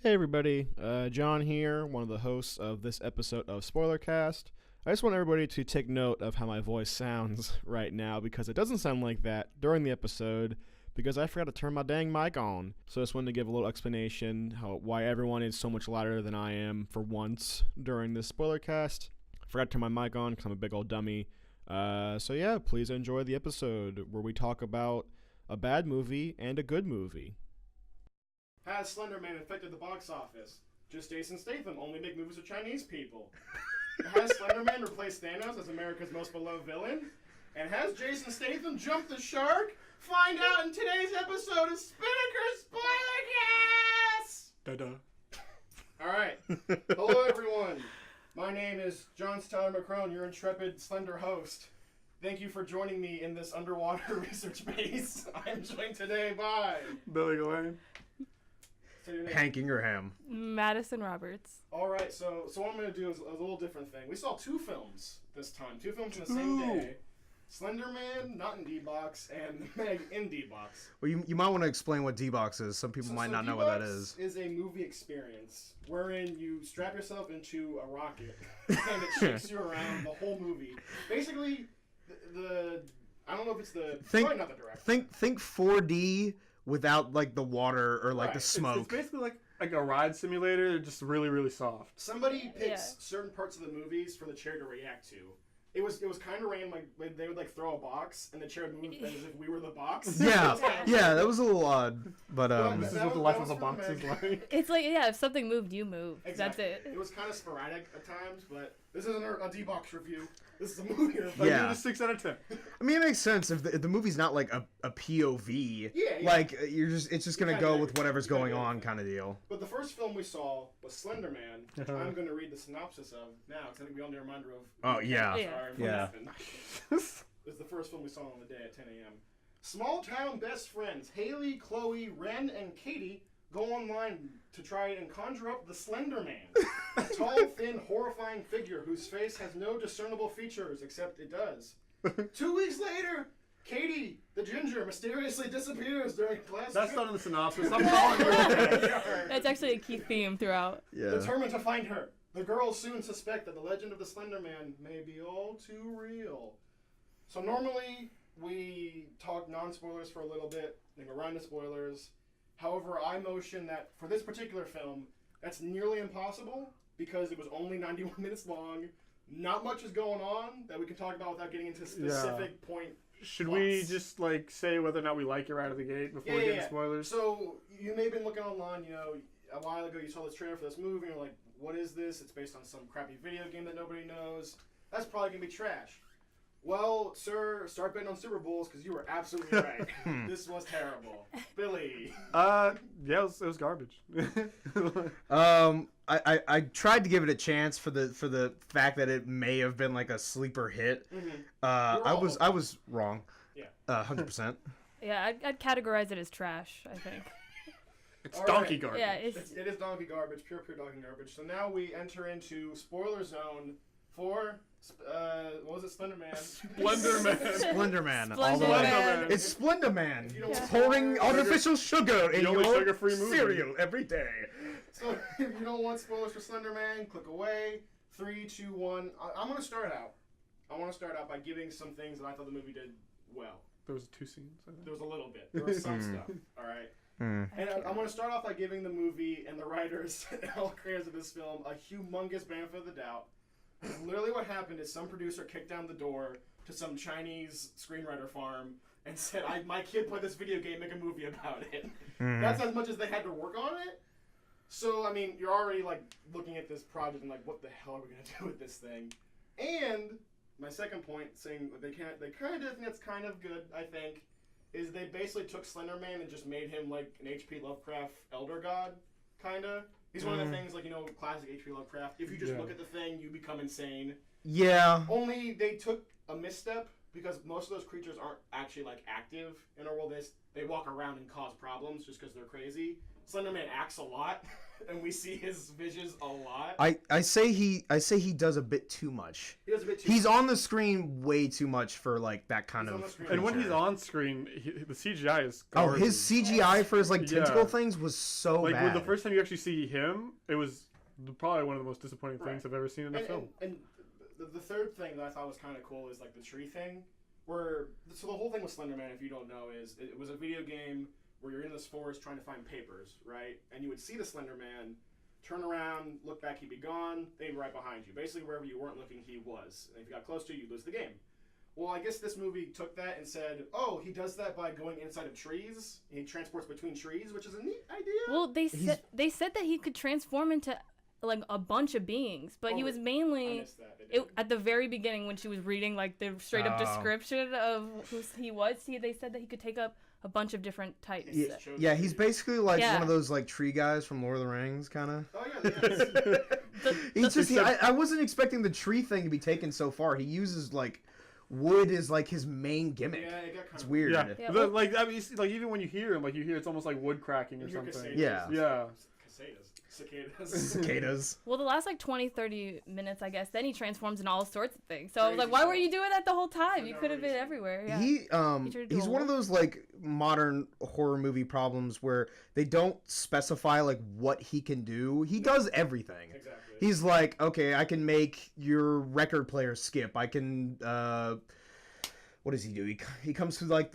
Hey everybody, John here, one of the hosts of this episode of Spoilercast. I just want everybody to take note of how my voice sounds right now because it doesn't sound like that during the episode because I forgot to turn my dang mic on. So I just wanted to give a little explanation why everyone is so much louder than I am for once during this Spoilercast. I forgot to turn my mic on because I'm a big old dummy. So yeah, please enjoy the episode where we talk about a bad movie and a good movie. Has Slenderman affected the box office? Just Jason Statham only make movies with Chinese people. Has Slenderman replaced Thanos as America's most beloved villain? And has Jason Statham jumped the shark? Find out in today's episode of Spinnaker Spoilercast! Da-da. Alright. Hello everyone. My name is John Tyler McCrone, your intrepid Slender host. Thank you for joining me in this underwater research base. I am joined today by... Billy Glenn. Hank Ingraham. Madison Roberts. All right, so what I'm going to do is a little different thing. We saw two films this time. Two films in the same day. Slenderman, not in D-Box, and MEG in D-Box. Well, you might want to explain what D-Box is. Some people might not know what that is. D-Box is a movie experience wherein you strap yourself into a rocket and it shakes you around the whole movie. Basically, I don't know if it's probably not the director. Think 4D without like the water or like the smoke. It's basically like a ride simulator, just really, really soft. Somebody picks certain parts of the movies for the chair to react to. It was kind of random. Like they would throw a box and the chair would move as if we were the box. Yeah, that was a little odd. But this is what the life of a box is like. It's like, if something moved, you move. Exactly. That's it. It was kind of sporadic at times, but this isn't a D-Box review. This is a movie review. Give it a 6 out of 10. I mean, it makes sense if the movie's not like a POV. Yeah. Like it's just gonna go with whatever's going on, kind of deal. But the first film we saw was Slenderman, which I'm going to read the synopsis of now, because I think we all need a reminder of. Oh yeah. Yeah. This is the first film we saw on the day at 10 a.m. Small town best friends Haley, Chloe, Ren, and Katie go online to try and conjure up the Slenderman, a tall, thin, horrifying figure whose face has no discernible features except it does. 2 weeks later, Katie, the ginger, mysteriously disappears during class. That's not in the synopsis. I'm calling it. That's actually a key theme throughout. Yeah. Determined to find her, the girls soon suspect that the legend of the Slenderman may be all too real. So normally we talk non-spoilers for a little bit, then go right into spoilers. However, I motion that for this particular film, that's nearly impossible because it was only 91 minutes long. Not much is going on that we can talk about without getting into specific point. Should we just say whether or not we like it right out of the gate before we get into spoilers? So you may have been looking online, a while ago you saw this trailer for this movie and you're like, what is this? It's based on some crappy video game that nobody knows. That's probably going to be trash. Well, sir, start betting on Super Bowls because you were absolutely right. This was terrible. Billy. Yeah, it was garbage. I tried to give it a chance for the fact that it may have been like a sleeper hit. Mm-hmm. I was wrong. Yeah. 100%. Yeah, I'd categorize it as trash, I think. It's donkey garbage. Yeah, it is donkey garbage, pure donkey garbage. So now we enter into spoiler zone for... what was it? Slenderman. Splenderman. All the way. Splenderman. It's Splenderman. Yeah. Pouring artificial sugar in your sugar-free movie. cereal every day. So if you don't want spoilers for Slenderman, click away. 3, 2, 1. I'm going to start out. I want to start out by giving some things that I thought the movie did well. There was 2 scenes. I think. There was a little bit. There was some stuff. All right. And I'm going to start off by giving the movie and the writers and all creators of this film a humongous benefit of the doubt. Literally what happened is some producer kicked down the door to some Chinese screenwriter farm and said, my kid played this video game, make a movie about it. That's as much as they had to work on it. So, I mean, you're already, looking at this project and, what the hell are we going to do with this thing? And my second point, saying they kind of did a thing that's kind of good, I think, is they basically took Slenderman and just made him, an H.P. Lovecraft elder god, kind of. He's one of the things, classic H.P. Lovecraft. If you just look at the thing, you become insane. Yeah. Only they took a misstep because most of those creatures aren't actually, active in our world. They walk around and cause problems just because they're crazy. Slenderman acts a lot, and we see his visions a lot. I say he does a bit too much. He does a bit too He's much. on the screen way too much for like that kind He's on of. the screen. And when he's creature. on screen, the CGI is Oh, garbage. his CGI for his like tentacle Yeah. things was so like bad. the first time you actually see him, it was probably one of the most disappointing Right. things I've ever seen in a film. And the third thing that I thought was kind of cool is like the tree thing, where so the whole thing with Slenderman, if you don't know, is it was a video game where you're in this forest trying to find papers, right? And you would see the Slenderman, turn around, look back, he'd be gone, they'd be right behind you. Basically, wherever you weren't looking, he was. And if you got close to you, you'd lose the game. Well, I guess this movie took that and said, oh, he does that by going inside of trees. He transports between trees, which is a neat idea. Well, they said that he could transform into like a bunch of beings, but he was I mainly missed that. They did. at the very beginning when she was reading like the straight up Oh. description of who he was. They said that he could take up a bunch of different types. Yeah, Shows yeah, you. he's basically like Yeah. one of those like tree guys from Lord of the Rings, kind of. Oh, yeah, yes. He's just. I wasn't expecting the tree thing to be taken so far. He uses like wood as like his main gimmick. Yeah, it got kind It's of weird. Yeah, Yeah, but, well- like I mean, like even when you hear him, like you hear it's almost like wood cracking or You hear something. cicadas. Yeah. Yeah. Cicadas. Cicadas. Well, the last like 20-30 minutes, I guess, then he transforms into all sorts of things. So I was Crazy like, why were stuff. you doing that the whole time? For You no could have been reason. everywhere. Yeah. He turned into he's a one of wolf? those like modern horror movie problems where they don't specify like what he can do. He does everything. Exactly. He's like, okay, I can make your record player skip. I can what does he do? He comes to like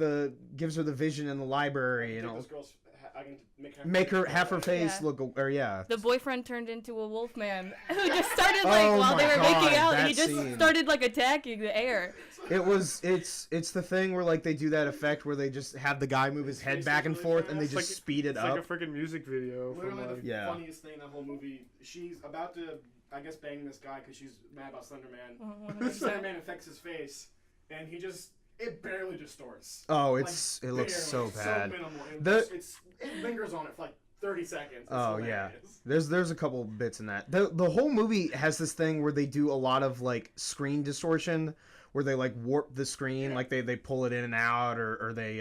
gives her the vision in the library and all. I can Make her half her face Yeah. look, or yeah. The boyfriend turned into a wolf man who just started like Oh while they my were God, making out. that He just scene. started like attacking the air. It's the thing where like they do that effect where they just have the guy move his head back and forth and they It's just like- speed it It's up. like a freaking music video. From, Literally like, the Yeah. funniest thing in that whole movie. She's about to, I guess, bang this guy because she's mad about Slenderman. And 100%. Slenderman affects his face, and it barely distorts. Oh, Like, it looks so barely. bad. So minimal. And The- it lingers on it for like 30 seconds. It's Oh yeah, hilarious. there's a couple bits in that. The whole movie has this thing where they do a lot of like screen distortion, where they like warp the screen, Yeah. like they pull it in and out, or they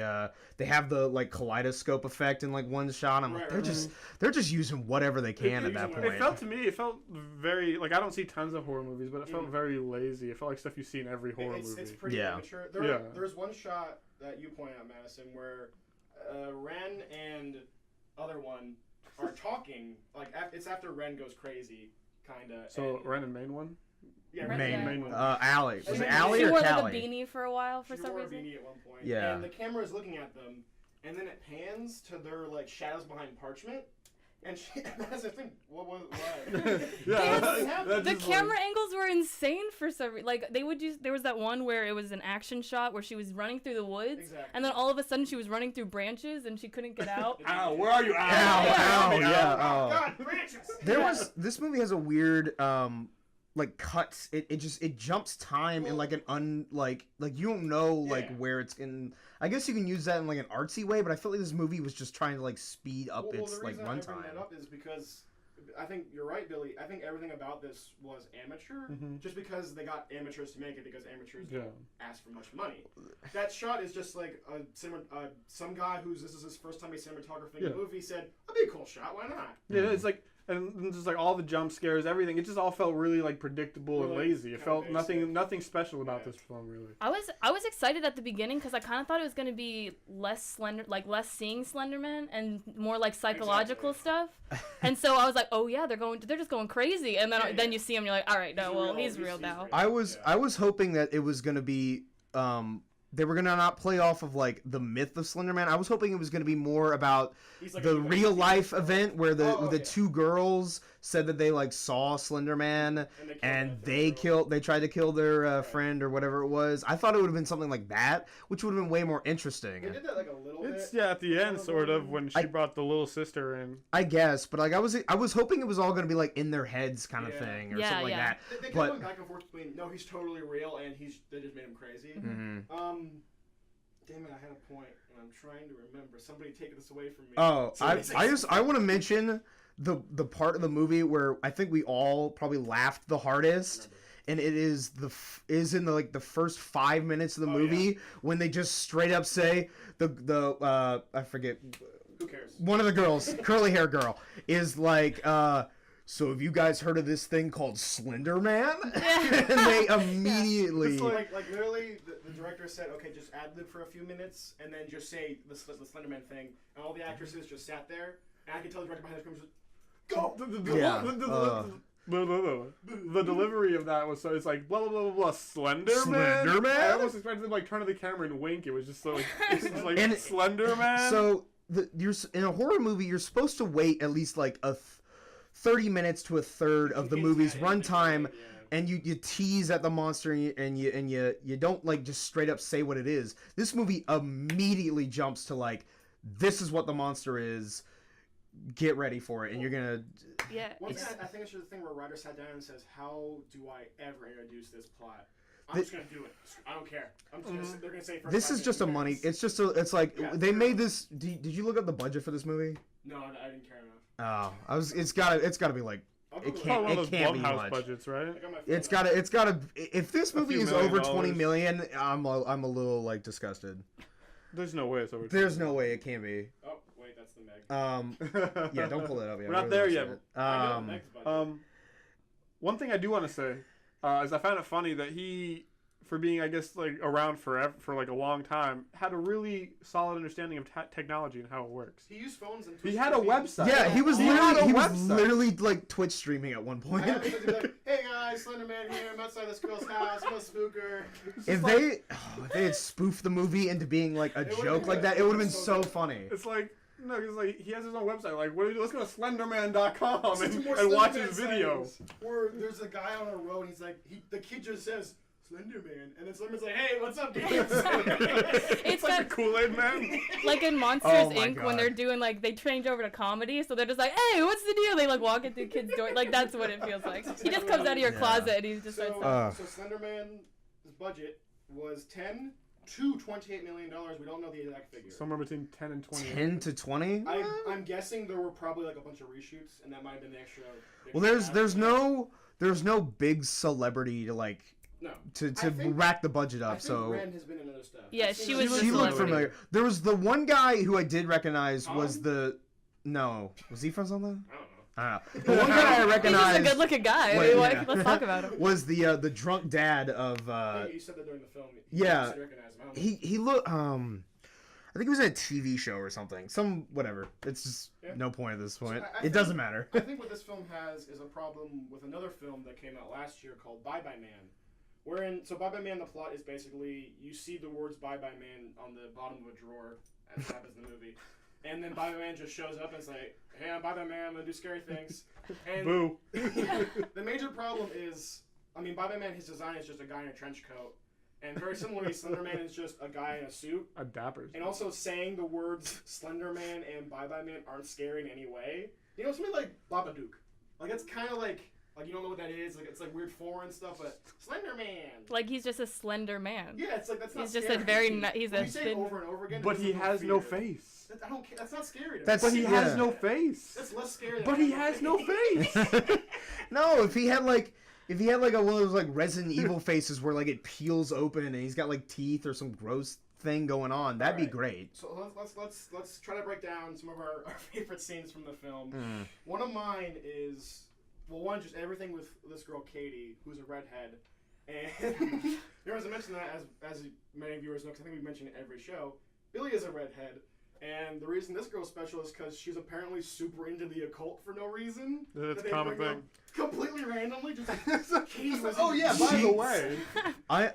have the like kaleidoscope effect in like one shot. I'm like Right, they're right, just using whatever they can at that using point. It felt to me, it felt very like I don't see tons of horror movies, but it felt very lazy. It felt like stuff you see in every horror movie. It's pretty Yeah. amateur. Yeah. There's one shot that you point out, Madison, where Ren and other one are talking. Like it's after Ren goes crazy, kinda. So and, Ren and Main one. yeah, Ren- Ren- yeah. Main one. Allie, was it She Allie She or wore Callie? like a beanie for a while for she some wore a reason. beanie at one point. Yeah. And the camera is looking at them, and then it pans to their like shadows behind parchment. And she, that's the thing. What? Yeah, That The just, camera angles were insane for some reason. Like they would just there was that one where it was an action shot where she was running through the woods, Exactly. and then all of a sudden she was running through branches and she couldn't get out. Ow! Where are you? Ow, Ow! ow, yeah, oh. God, branches. This movie has a weird like cuts. It jumps time in like an like you don't know like Yeah. where it's in. I guess you can use that in like an artsy way, but I feel like this movie was just trying to like speed up its the like reason I bring runtime. that up is because I think you're right, Billy. I think everything about this was amateur, just because they got amateurs to make it because amateurs don't ask for much money. That shot is just like some guy this is his first time he's cinematographing a movie said, "That'd be a cool shot. Why not?" Yeah, it's like and just like all the jump scares, everything. It just all felt really like predictable and Really lazy. It felt kinda basic. nothing special about Yeah. this film really. I was excited at the beginning because I kind of thought it was gonna be less less seeing Slenderman and more like psychological stuff. And so I was like, oh yeah, they're just going crazy. And then Yeah, then yeah. you see him, you're like, all right, no, well he's real now. real. I was hoping that it was gonna be they were gonna not play off of like the myth of Slenderman. I was hoping it was gonna be more about He's like the a real life event where the okay. two girls said that they like saw Slenderman and they tried to kill their friend or whatever it was. I thought it would have been something like that, which would have been way more interesting. They did that like a little It's bit. at the end sort of when she brought the little sister in. I guess, but like I was hoping it was all gonna be like in their heads kind of Yeah. thing or Yeah, something like yeah. that. They But- went back and forth between no, he's totally real, and they just made him crazy. Mhm. Damn it, I had a point, and I'm trying to remember. Somebody take this away from me. Oh, Somebody I want to mention the part of the movie where I think we all probably laughed the hardest, and it is in the like the first 5 minutes of the movie when they just straight up say the I forget Who cares? one of the girls, curly hair girl, is like, so have you guys heard of this thing called Slenderman? And they immediately... It's like literally, the director said, okay, just ad-lib for a few minutes, and then just say the Slenderman thing, and all the actresses just sat there, and I could tell the director behind the screen was just, go! The delivery of that was so it's like blah blah blah blah blah Slenderman. Slenderman? I almost expected them like turn to the camera and wink. It was just so like, it's just like And- Slenderman. So, you're in a horror movie, you're supposed to wait at least like 30 minutes to a third of the movie's runtime, and you tease at the monster, and you don't like just straight up say what it is. This movie immediately jumps to like, this is what the monster is. Get ready for it, and you're gonna. Yeah. I think it's just the thing where a writer sat down and says, how do I ever introduce this plot? I'm just gonna do it. I don't care. I'm just gonna, they're gonna say first. This is just a money. It's just a. It's like they made this. Did you look up the budget for this movie? No, I didn't care enough. Oh, It's gotta be like. It can't. one of those It can't be Blumhouse much. budgets, right? I got my phone It's out. gotta. If this movie few is million over 20 dollars. million, I'm a little like disgusted. There's no way it's over. There's no way it can be. Oh wait, that's the Meg. Yeah, don't pull it up yet. We're not there yet. I know the Meg's budget. One thing I do want to say is I found it funny that he, for being I guess like around forever for like a long time, had a really solid understanding of technology and how it works. He used phones and He had a website. Yeah, he was had a literally website. like Twitch streaming at one point. I have to be like, hey guys, Slenderman here. I'm outside this girl's house. I'm a spooker. If they had spoofed the movie into being like a would've joke been like good. that, it would have been So so good. funny. It's like no, he's like he has his own website. Like, what do we do? Let's go to Slenderman.com Listen to more and watch Slenderman his video. sightings, Where there's a guy on a road. And he's like, the kid just says Slenderman, and then Slenderman's like, hey, what's up, dude? It's like got, the Kool-Aid Man. like in Monsters Oh my Inc. when God. they're doing like they change over to comedy, so they're just like, "Hey, what's the deal?" They like walk in through kids' door, like that's what it feels like. He just comes out of your closet and he's just starts. So Slenderman's budget was $10 to $28 million. We don't know the exact figure. Somewhere between 10 and 20. 10 to 20. I'm guessing there were probably like a bunch of reshoots, and that might have been the extra. Well, there's no big celebrity to like no to I think- rack the budget I up. think So Ren has been in other stuff. Yeah, I've seen she her- was the she looked celebrity. familiar. There was the one guy who I did recognize was Tom? the no. Was he from something? I don't know. I don't know. The one guy I He's just a recognized good-looking guy. Wait, Like, yeah. let's talk about him. was the drunk dad of You said that during the film. yeah. You said recognize him. I don't know. he looked I think he was in a TV show or something. Some whatever. It's just Yeah. no point at this point. I It think- doesn't matter. I think what this film has is a problem with another film that came out last year called Bye Bye Man. Bye Bye Man, the plot is basically you see the words Bye Bye Man on the bottom of a drawer as happens in the movie. And then Bye Bye Man just shows up and is like, hey, I'm Bye Bye Man, I'm going to do scary things. And Boo. the major problem is, Bye Bye Man, his design is just a guy in a trench coat. And very similarly, Slenderman is just a guy in a suit. A dapper. And also saying the words Slenderman and Bye Bye Man aren't scary in any way. You know, something like Babadook. Like, it's kind of like you don't know what that is. Like, it's like weird foreign stuff, but Slenderman. Like he's just a slender man. Yeah, it's like, that's not He's just scary. a very he's When a you say it thin. over and over again, But there's he has no fear. face. I don't care. That's not scary to me. That's- But he has Yeah. no face. That's less scary than But he has no face. No, if he had like a one of those like Resident Evil faces where like it peels open and he's got like teeth or some gross thing going on, that'd be Alright. great. So let's try to break down some of our favorite scenes from the film. Hmm. One of mine is, well, one, just everything with this girl Katie, who's a redhead, and you know, as I mentioned that as many viewers know, because I think we mention it every show. Billy is a redhead, and the reason this girl's special is because she's apparently super into the occult for no reason. That's That a they common bring thing. up Completely randomly, just Katie was Oh yeah, by the She- way.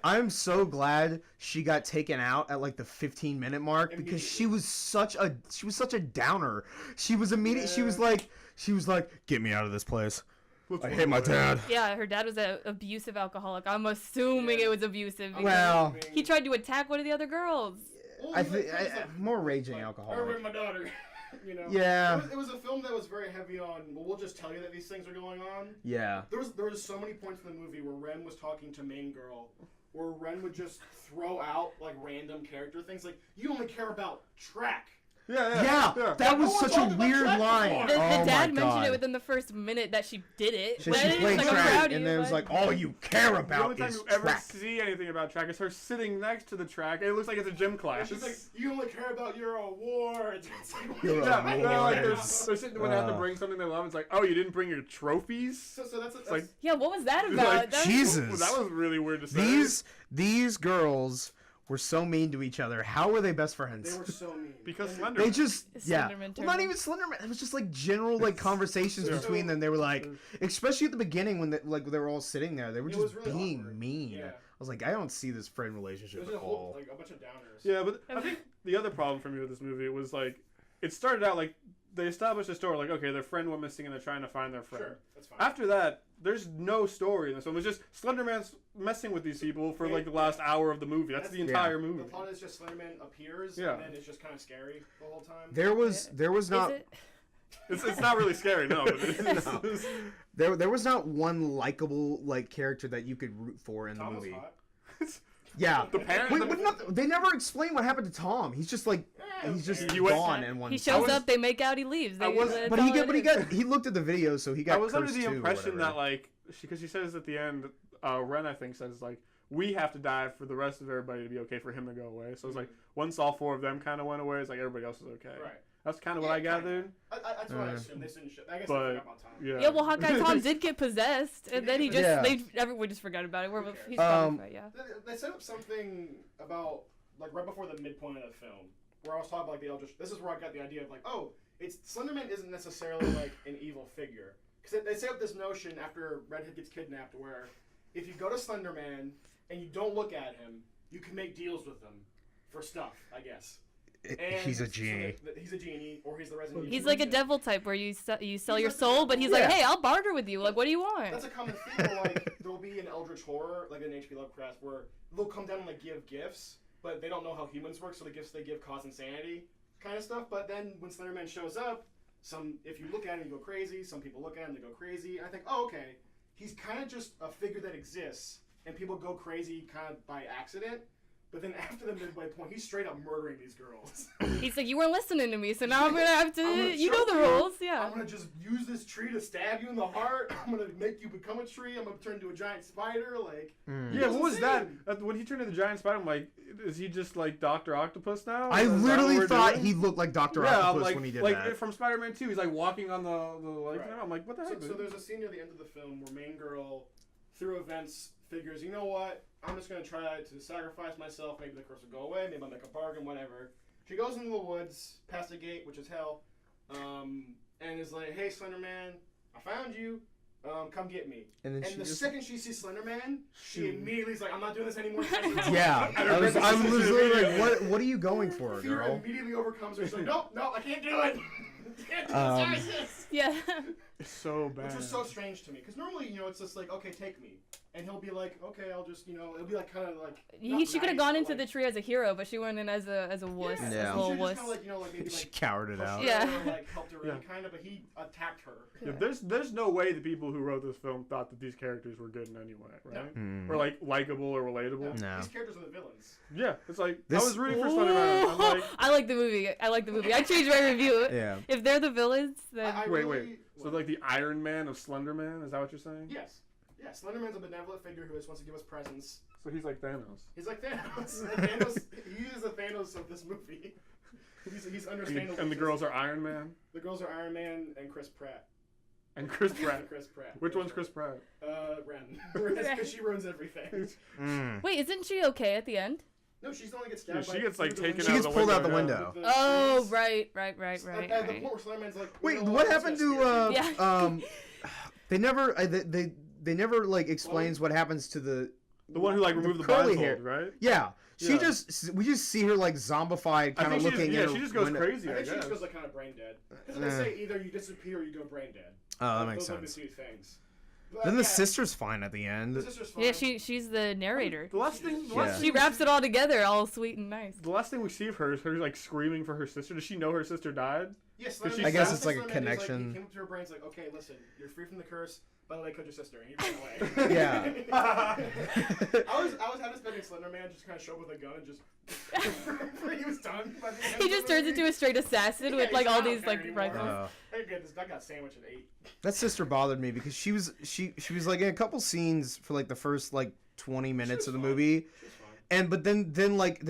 I'm so glad she got taken out at like the 15-minute mark because she was such a downer. She was immediate. She was like, get me out of this place. I hate my dad. Yeah, her dad was an abusive alcoholic. I'm assuming Yeah. it was abusive. Because Well, he tried to attack one of the other girls. Well, I he think was like, more raging like, alcoholic. "Or with my daughter." You know. Yeah. It was a film that was very heavy on. Well, we'll just tell you that these things are going on. Yeah. There was so many points in the movie where Ren was talking to main girl, where Ren would just throw out like random character things, like you only care about track. Yeah, that was such a weird line. The Oh my dad mentioned God. it within the first minute that she did it. She Then played it's like, I'm proud track, of and you, then it was but- like, all you care The about only time is you ever track. see anything about track is her sitting next to the track. It looks like it's a gym class. She's like, you only care about your awards. It's like, Your yeah, they're like they're awards. sitting when they have to bring something they love. It's like, oh, you didn't bring your trophies. so that's like Yeah, what was that Like, about? That was- Jesus. That was really weird to say. These girls were so mean to each other. How were they best friends? they were so mean. Because And Slenderman. They just, yeah. Slenderman Well, not turned- even Slenderman. It was just like general like conversations Yeah. between them. They were like, especially at the beginning when they were all sitting there. They were It just was really being awkward. mean. Yeah. I was like, I don't see this friend It relationship was at a whole, all. like a bunch of downers. Yeah, but I think the other problem for me with this movie was like, it started out like they established a story like, okay, their friend went missing and they're trying to find their friend. Sure, that's fine. After that, there's no story in this one. It's just Slenderman's messing with these people for like the last hour of the movie. That's the entire The movie. plot is just Slenderman appears, Yeah. and then it's just kind of scary the whole time. There was Is not it? It's not really scary, no. But it's, there was not one likable like character that you could root for in the Tom was movie. hot. Yeah. The parents. Wait, but they never explain what happened to Tom. He's just like he's just You went- gone in one. He shows was- up, they make out, he leaves. They, I was- that's But all he it is. he looked at the video, so he got. I was under cursed the too, or impression that whatever. like because she says at the end, Ren I think says like we have to die for the rest of everybody to be okay for him to go away. So it's like once all four of them kind of went away, it's like everybody else is okay. Right. That's kind of what I gathered. That's what I assumed. They shouldn't. I guess But, I forgot about Tom. Yeah. Yeah, well, Hawkeye Tom did get possessed, and then he just, Yeah. everyone just forgot about it. He's Um, probably, yeah. They set up something about like right before the midpoint of the film, where I was talking about like the Eldritch. This is where I got the idea of like, oh, it's Slenderman isn't necessarily like an evil figure, because they set up this notion after Redhead gets kidnapped, where if you go to Slenderman and you don't look at him, you can make deals with him for stuff, I guess. And He's a so genie. he's a genie, or he's the Resident Evil. He's like a agent. devil type where you sell He's your like soul, the but he's devil. like, Yeah. hey, I'll barter with you. Like, what do you want? That's a common theme where, like, there'll be an Eldritch horror, like in H.P. Lovecraft, where they'll come down and, like, give gifts, but they don't know how humans work, so the gifts they give cause insanity kind of stuff. But then when Slenderman shows up, if you look at him, you go crazy. Some people look at him, they go crazy. And I think, oh, okay, he's kind of just a figure that exists, and people go crazy kind of by accident. But then after the midway point, he's straight up murdering these girls. He's like, you weren't listening to me, so now I'm gonna have to. I'm gonna You know choke the you. rules, yeah. I'm gonna just use this tree to stab you in the heart. I'm gonna make you become a tree. I'm gonna turn into a giant spider. Like, Yeah, what was that? insane. When he turned into the giant spider, I'm like, is he just like Dr. Octopus now? I Is that what literally we're thought doing? he looked like Dr. Yeah, I'm Octopus like, when he did like that. from Spider-Man 2, he's like walking on the like. Right. I'm like, what the heck? So there's a scene near the end of the film where main girl, through events, figures, you know what? I'm just gonna try to sacrifice myself. Maybe the curse will go away. Maybe I'll make a bargain. Whatever. She goes into the woods, past a gate, which is hell, and is like, "Hey, Slenderman, I found you. Come get me." and then And she the just, second she sees Slenderman, she immediately is like, "I'm not doing this anymore." yeah, I was literally like, what are you going for, Fear girl? immediately overcomes her. She's like, "Nope, no, I can't do it." Can't do Um, this, sorry, sis." Yeah. It's so bad. Which was so strange to me, because normally, it's just like, okay, take me. And he'll be like, okay, I'll just, it'll be like kind of like. She could have gone into the tree as a hero, but she went in as a wuss, Yeah. as a He little should've wuss. just kinda like, maybe She like. cowered it pushed out. her Yeah. Or, like helped her in, Yeah. kind of, but he attacked her. Yeah, there's no way the people who wrote this film thought that these characters were good in any way, right? Hmm. Or like likable or relatable. No. These characters are the villains. Yeah, it's like This- I was rooting for Slenderman. I'm like, I like the movie. I changed my review. Yeah. If they're the villains, then I wait. really, So like the Iron Man of Slenderman, is that what you're saying? Yes. Yeah, Slenderman's a benevolent figure who just wants to give us presents. So he's like Thanos. He's like Thanos. He is the Thanos of this movie. He's understandable. And the girls are Iron Man The girls are Iron Man and Chris Pratt. and Chris Pratt. Chris Pratt. Which one's Chris Pratt? Ren. Because she ruins everything. Mm. wait, isn't she okay at the end? No, she's the one that gets Yeah, stabbed. she by gets like through the taken She out gets the pulled window. out the yeah. window. with the Oh, trees. right. At the point where Slenderman's like, Wait, you know what I'm happened just to gonna Yeah. They never they never like explains what happens to the The one who like removed the curly blindfold, hair. right? Yeah, she Yeah. we just see her like zombified, I kind of think looking. in she her just goes window. crazy. I I think she guess. just goes like kind of brain dead. Because Eh. they say either you disappear or you go brain dead. Oh, that makes Those are the sense. two things. But, Then the yeah, sister's fine at the end. The sister's fine. Yeah, she's the narrator. The last thing, the Yeah. last She thing wraps it all together, all sweet and nice. The last thing we see of her is her like screaming for her sister. Does she know her sister died? Yes, she I guess said- it's like a Slenderman is connection. he came up to her brain, it's like, okay, listen, you're free from the curse. By the way, killed your sister, and he ran away. Yeah. I was having spending Slenderman just kind of show up with a gun and just. He was done. By the end He of just the turns movie. into a straight assassin Yeah, with like he's all not these there like anymore. rifles. Hey, good. I got sandwich at 8. That sister bothered me because she was like in a couple scenes for like the first like 20 minutes of the fine. movie, She's fine. and but then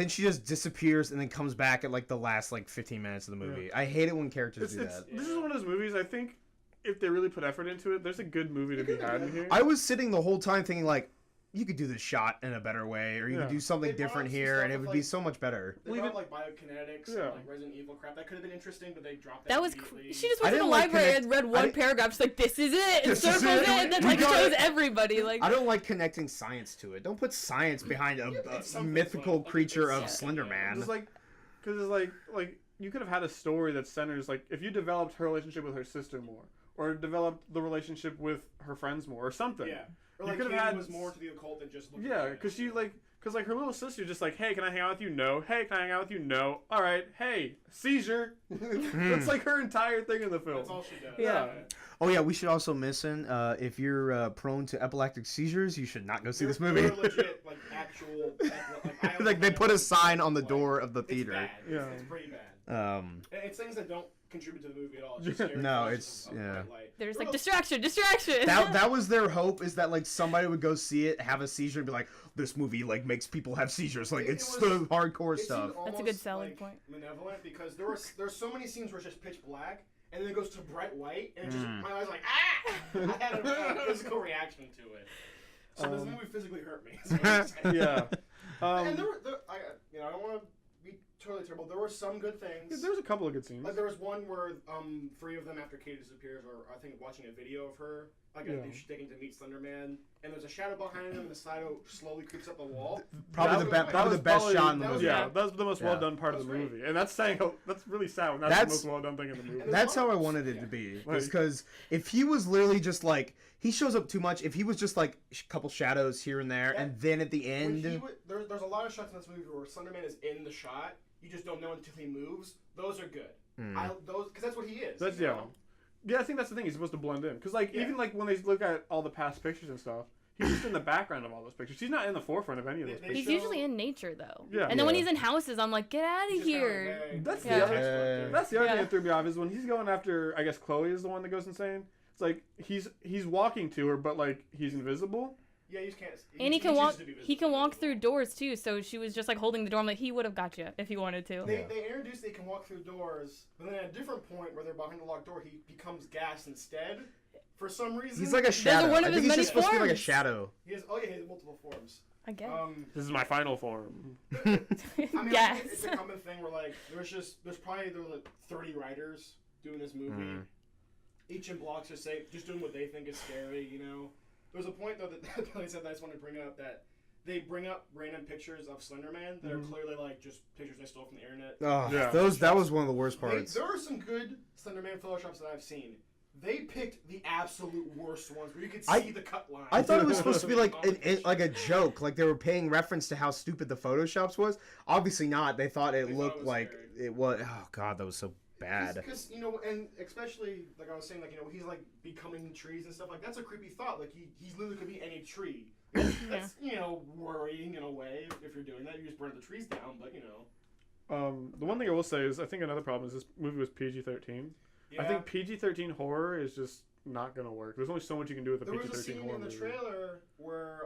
she just disappears and then comes back at like the last like 15 minutes of the movie. I hate it when characters do that. This is one of those movies. I think if they really put effort into it, there's a good movie to be had in here. I was sitting the whole time thinking like, you could do this shot in a better way, or you could Yeah. do something They brought different up some here, stuff and it with, would be like- so much better. They Well, brought even- like biokinetics Yeah. and like Resident Evil crap. That could have been interesting, but they dropped that. That was immediately. she just I went to the didn't like library connect- and read I one didn't- paragraph. She's like, "This is it," and This is circles it. it, and then We like got shows it. everybody. Like I don't like connecting science to it. Don't put science behind Yeah, a it's something mythical fun. creature of It's Slender Man. It's like, because it's like you could have had a story that centers like if you developed her relationship with her sister more, or developed the relationship with her friends more, or something. Yeah. Or You like could've Katie had- was more to the occult than just looking. Yeah, at because it. because her little sister just like, hey, can I hang out with you? No. Hey, can I hang out with you? No. All right. Hey, seizure. That's like her entire thing in the film. That's all she does. Yeah. Oh yeah, we should also mention if you're prone to epileptic seizures, you should not go see this They're movie. legit, like actual. Like they put a sign on the door of the It's theater. bad. Yeah. It's pretty bad. Um, It's things that don't contribute to the movie at all. It's just scary No, flashes it's- of yeah. bright light. there's Well, like distraction. that was their hope, is that like somebody would go see it, have a seizure, and be like, this movie like makes people have seizures. Like It it's was- the hardcore it stuff. seemed That's a good almost, selling like, point. Malevolent because there's so many scenes where it's just pitch black and then it goes to bright white and it just Mm. my eyes like ah. I had a physical reaction to it. So this movie physically hurt me. is what I'm saying. Yeah. And there, I don't want to be totally terrible. There were some good things. There's a couple of good scenes. Like there was one where 3 of them after Katie disappears are I think watching a video of her. Like Yeah. she's taking to meet Slenderman, and there's a shadow behind them, and the shadow slowly creeps up the wall. Probably That the was best probably- shot in the that was movie. Yeah, that's the most Yeah. well done part of That the was great. movie, and that's saying that's really sad. When that's That's- the most well done thing in the movie. And That's how I wanted it to be. Like- Because if he was literally just like, he shows up too much. If he was just like a couple shadows here and there, Yeah. and then at the When end, there's a lot of shots in this movie where Slenderman is in the shot. You just don't know until he moves. Those are good. Because that's what he is. That's you yeah. know? Yeah, I think that's the thing. He's supposed to blend in, because like Yeah. even like when they look at all the past pictures and stuff, he's just in the background of all those pictures. He's not in the forefront of any of those They- pictures. He's show- usually in nature though. Yeah. And then when Yeah. he's in houses, I'm like, get out of He's just kinda here. like, hey, That's Yeah. the other. That's the other thing Yeah. that threw me off is when he's going after. I guess Chloe is the one that goes insane. It's like he's walking to her, but like he's invisible. Yeah, you just can't. And he can walk. chooses to be He can visible. walk through doors too. So she was just like holding the door. I'm like, he would have got you if he wanted to. They introduced that he can walk through doors, but then at a different point where they're behind the locked door, he becomes gas instead. For some reason, he's like a shadow. one I of think his he's many just supposed to be like a forms. shadow. He has. Oh yeah, he has multiple forms. I guess. This is my final form. I mean, I think it's yes. a common thing where like there's probably like 30 writers doing this movie. Mm. Each in blocks just doing what they think is scary. You know, there's a point though that they said that I just want to bring up that they bring up random pictures of Slenderman that are clearly like just pictures they stole from the internet. Oh, Yeah. that was one of the worst parts. There are some good Slenderman photoshops that I've seen. They picked the absolute worst ones where you could see the cut line. I thought it was supposed to be like like a joke, like they were paying reference to how stupid the photoshops was. Obviously not. They thought it They thought looked it was like scary. it was. Oh god, that was so bad. Because and especially like I was saying, like he's like becoming trees and stuff. Like that's a creepy thought. Like he's literally could be any tree. That's worrying in a way if you're doing that. You just burn the trees down, but The one thing I will say is I think another problem is this movie was PG-13. Yeah. I think PG-13 horror is just not gonna work. There's only so much you can do with a There was a PG-13 scene horror in the movie. trailer where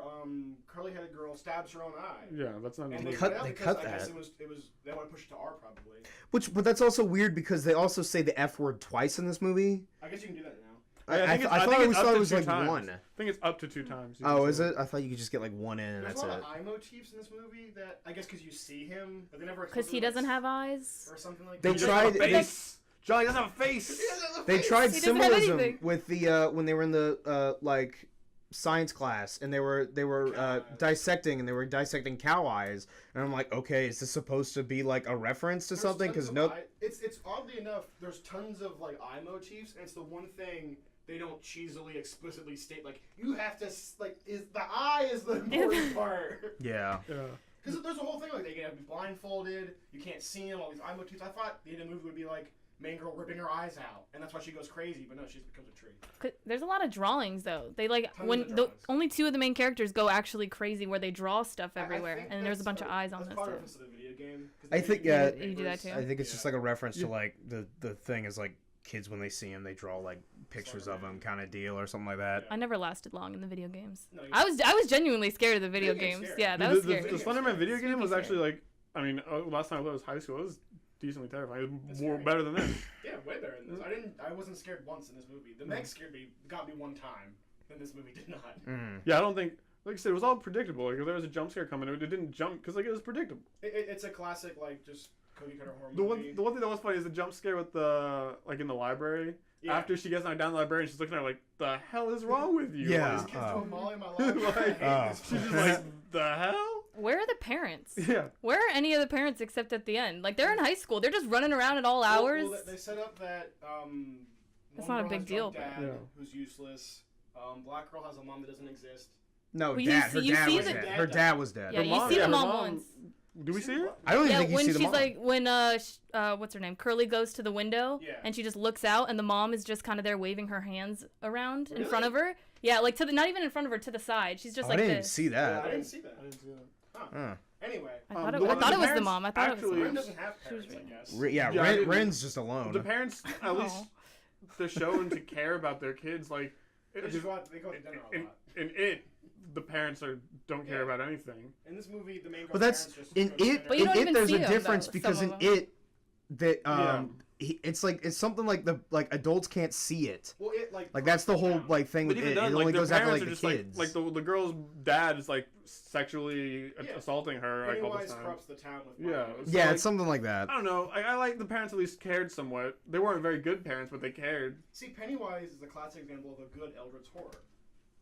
curly-headed girl stabs her own eye. Yeah, that's not. And in they the cut- cut, out they because cut I guess that. it was they want to push it to R probably. But that's also weird because they also say the F word twice in this movie. I guess you can do that now. I think I it's thought I up thought to it was 2 like times. one. I think it's up to 2 times. you Oh, can is say. it? I thought you could just get like one in and There's that's a lot it. of eye motifs in this movie that I guess because you see him, but they never Because he explicitly, doesn't like, have eyes. or something like They that. He doesn't have a tried- face. Johnny doesn't have a face. They tried He doesn't have symbolism anything. with the when they were in the like science class and they were Cow eyes. dissecting cow eyes, and I'm like, okay, is this supposed to be like a reference to There's something? tons Because of no, it's oddly enough, there's tons of like eye motifs, and it's the one thing they don't cheesily explicitly state. Like you have to is the eye is the important part. yeah. Yeah. Because there's a whole thing like they have to be blindfolded, you can't see them, all these eye motifs. I thought the end of the movie would be like main girl ripping her eyes out, and that's why she goes crazy. But no, she just becomes a tree. There's a lot of drawings though. They like Tons when of the drawings. only 2 of the main characters go actually crazy where they draw stuff I everywhere, think and there's a bunch of eyes on that's this part too. of reference to the video game. 'cause I the think, video yeah, game You do that papers- too? I think it's just Yeah. like a reference to like the thing is like kids when they see him they draw like pictures of him kind of deal or something like that. I never lasted long in the video games. No, I was genuinely scared of the video Video game's games. scary. Yeah, that the, was the, scary. the Slenderman video game was Spooky actually like, I mean, last time I was high school, it was decently terrifying. It It's was more scary. better than this. Yeah, way better than this. I wasn't scared once in this movie. The Meg scared me, got me one time, and this movie did not. Yeah, I don't think. Like I said, it was all predictable. Like if there was a jump scare coming, it didn't jump because like it was predictable. It's a classic like just cookie cutter horror The movie. one thing that was funny is the jump scare with the like in the library. Yeah. After she gets knocked down the library, and she's looking at her like, "The hell is wrong with you?" Yeah. These Like, kids doing Molly in my life. Like, I hate this she's just place. like, "The hell?" Where are the parents? Yeah. Where are any of the parents except at the end? Like they're in high school. They're just running around at all hours. Well, they set up that That's one not a girl big has deal, drunk but- dad Yeah. who's useless. Black girl has a mom that doesn't exist. No, Well, you dad. see- Her you dad see was the- dead. Her dad was dead. Yeah, Her you mom- see yeah, the her mom mom- once. Do we see her? I don't even Yeah, think you when see the she's mom. like when what's her name? Curly goes to the window Yeah. and she just looks out and the mom is just kind of there waving her hands around in Really? front of her. Yeah, like to the not even in front of her, to the side. She's just Oh, like I didn't even this. see Yeah, that. I didn't see that. I didn't see that. Huh. Anyway, I thought the it, one I with thought the it was the parents mom. I thought it actually- was the Ren mom. doesn't have parents, I guess. Yeah, Yeah, I didn't- Ren's just alone. The parents, at least, they're showing to care about their kids. Like, They just go out to dinner a in, lot. in it, the parents don't care Yeah. about anything. In this movie, the main girl's But that's parents just in go to it. dinner. But you In don't it, even there's see a them, difference though, because some in of them. it, that it's something like the adults can't see it. Well, it like Like that's the whole like thing But with even it. then, It like only their goes after parents like are the just kids. like the girl's dad is like sexually Yeah. assaulting her like all the Pennywise time. corrupts the town with Yeah, violence. it's yeah, like- it's something like that. I don't know. I like the parents at least cared somewhat. They weren't very good parents, but they cared. See, Pennywise is a classic example of a good Eldritch horror.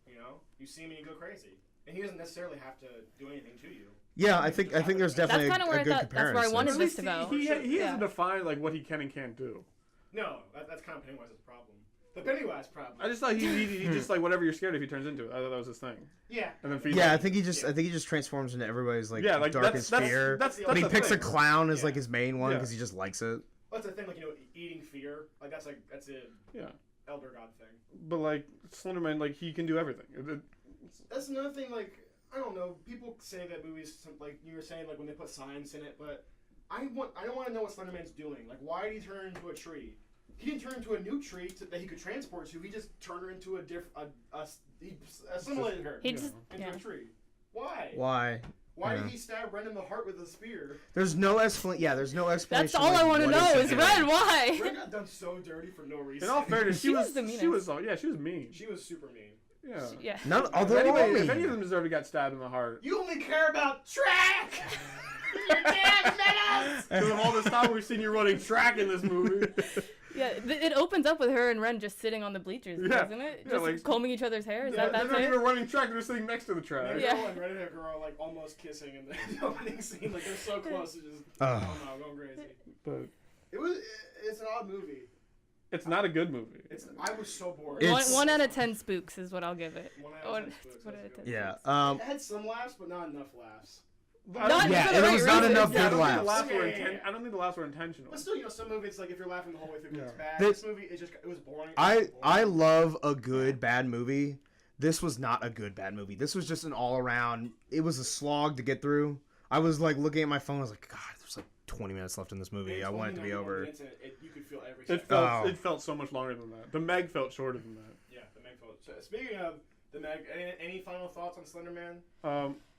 You know, you see him and you go crazy, and he doesn't necessarily have to do anything to you. Yeah, I think there's definitely kinda where a I good thought- that's where I comparison. wanted At this least to go. he Yeah. hasn't defined like what he can and can't do. No, that's kind of Pennywise's problem. The Pennywise problem. I just thought he just like whatever you're scared of, he turns into it. I thought that was his thing. Yeah. And then feeds Yeah, him. I think he just transforms into everybody's like Yeah, like darkest fear. That's But he the picks thing. a clown as Yeah. like his main one Yeah. because he just likes it. That's the thing, like, you know, eating fear. That's a Yeah, Elder God thing. but like Slenderman, like he can do everything. That's another thing, like, I don't know, people say that movies, like you were saying, like when they put science in it, but I don't want to know what Slenderman's doing. Like, why did he turn into a tree? He didn't turn into a new tree that he could transport to. He just turned her into he assimilated her He Yeah. just into a tree. Why? Why? Why Yeah. did he stab Ren in the heart with a spear? There's no explanation. Yeah, there's no explanation. That's all like, I want to what know he is doing. Red. Ren Why? got done so dirty for no reason. In all fairness, She was the meanest. She was mean. She was super mean. Yeah. Yeah. None. If Although if any of them deserve to get stabbed in the heart, You only care about track! You damn menace! because of all this time we've seen you running track in this movie. Yeah, it opens up with her and Ren just sitting on the bleachers, Yeah. doesn't it? Yeah, Just like- combing each other's hair. Is Yeah, that They're not it? even running track; they're sitting next to the track. Yeah. Girl and redhead girl like almost kissing in the opening scene. Like they're so close to just Ugh. oh no, going crazy. But It's an odd movie. it's not a good movie. I was so bored. It's- One out of 10 spooks is what I'll give it. One One- out of 10 spooks, one that's out of good. 10. Yeah. It had some laughs, but not enough laughs. Not Yeah, for the it right was not reasons. enough I good don't think the laughs. laughs were Yeah. I don't think the laughs were intentional. But still, you know, some movies like if you're laughing the whole way through, it's Yeah. bad. This- This movie, it was boring. It was I boring. love a good bad movie. This was not a good bad movie. This was just an all around. It was a slog to get through. I was like looking at my phone. I was like, God, there's like 20 minutes left in this movie. It's I want it to only be 91 over. minutes and you could feel every It second. felt Oh. it felt so much longer than that. The Meg felt shorter than that. Yeah, the Meg felt. So, speaking of the Meg, any final thoughts on Slenderman?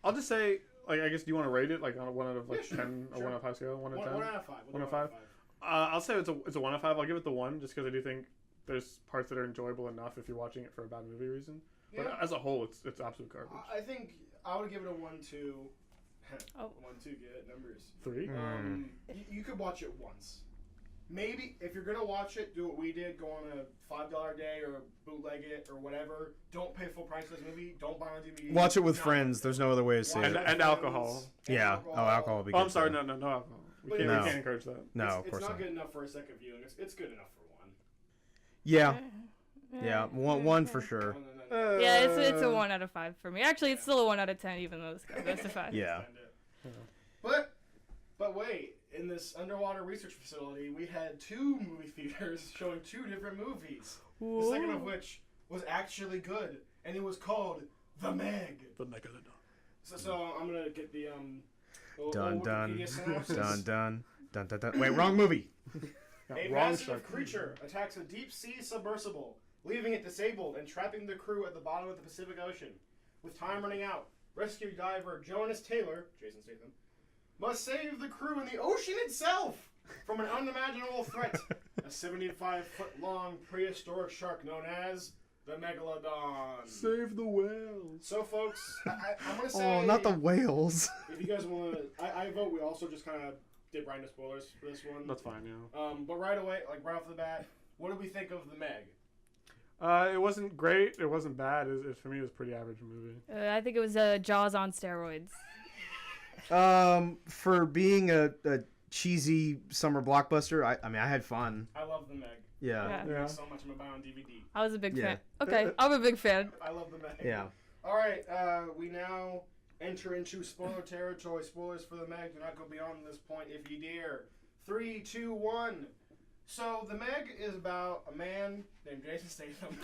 I'll just say, like, I guess, do you want to rate it like on a 1 out of like Yeah, sure, 10 or sure. 1 out of 5 scale? 1 out of 10? 1 out of 5. 1 out of 5? I'll say it's a 1 out of 5. I'll give it the 1 just because I do think there's parts that are enjoyable enough if you're watching it for a bad movie reason. But Yeah. as a whole, it's absolute garbage. I think I would give it a 1-2. Oh. 1-2, get it? Numbers. 3? You could watch it once. Maybe if you're gonna watch it, do what we did: go on a $5 day or bootleg it or whatever. Don't pay full price for this movie. Don't buy it on DVD. Watch it with No. friends. There's no other way to see Watch it. it with And alcohol. friends. And Yeah. Oh, alcohol would be good. Oh, I'm sorry. too. No alcohol. We But can't, no. we can't encourage that. No, it's, of course it's not not. good enough for a second viewing. It's good enough for one. Yeah. Yeah. One for sure. No. Yeah, it's a 1 out of 5 for me. Actually, it's still a 1 out of 10, even though it's goes to 5. Yeah. But wait, in this underwater research facility, we had 2 movie theaters showing 2 different movies. Whoa. The second of which was actually good, and it was called The Meg. The Megalodon. So I'm gonna get the Dun dun Wikipedia synopsis. dun dun dun dun dun. Wait, wrong movie. A Wrong massive shark. creature attacks a deep-sea submersible, leaving it disabled and trapping the crew at the bottom of the Pacific Ocean. With time running out, rescue diver Jonas Taylor, Jason Statham, must save the crew in the ocean itself from an unimaginable threat, a 75-foot-long prehistoric shark known as the Megalodon. Save the whales. So, folks, I'm going to say... Oh, not the whales. If you guys want to... I vote we also just kind of dip right into spoilers for this one. That's fine, yeah. But right away, like right off the bat, what do we think of the Meg? It wasn't great. It wasn't bad. For me, it was a pretty average movie. I think it was Jaws on steroids. For being a cheesy summer blockbuster, I mean, I had fun. I love the Meg. Yeah. Yeah. So much I'm gonna buy on DVD. I was a big Yeah. fan. Okay, I'm a big fan. I love the Meg. Yeah. All right, we now enter into spoiler territory. Spoilers for the Meg. Do not go beyond this point if you dare. 3, 2, 1. So the Meg is about a man named Jason Statham.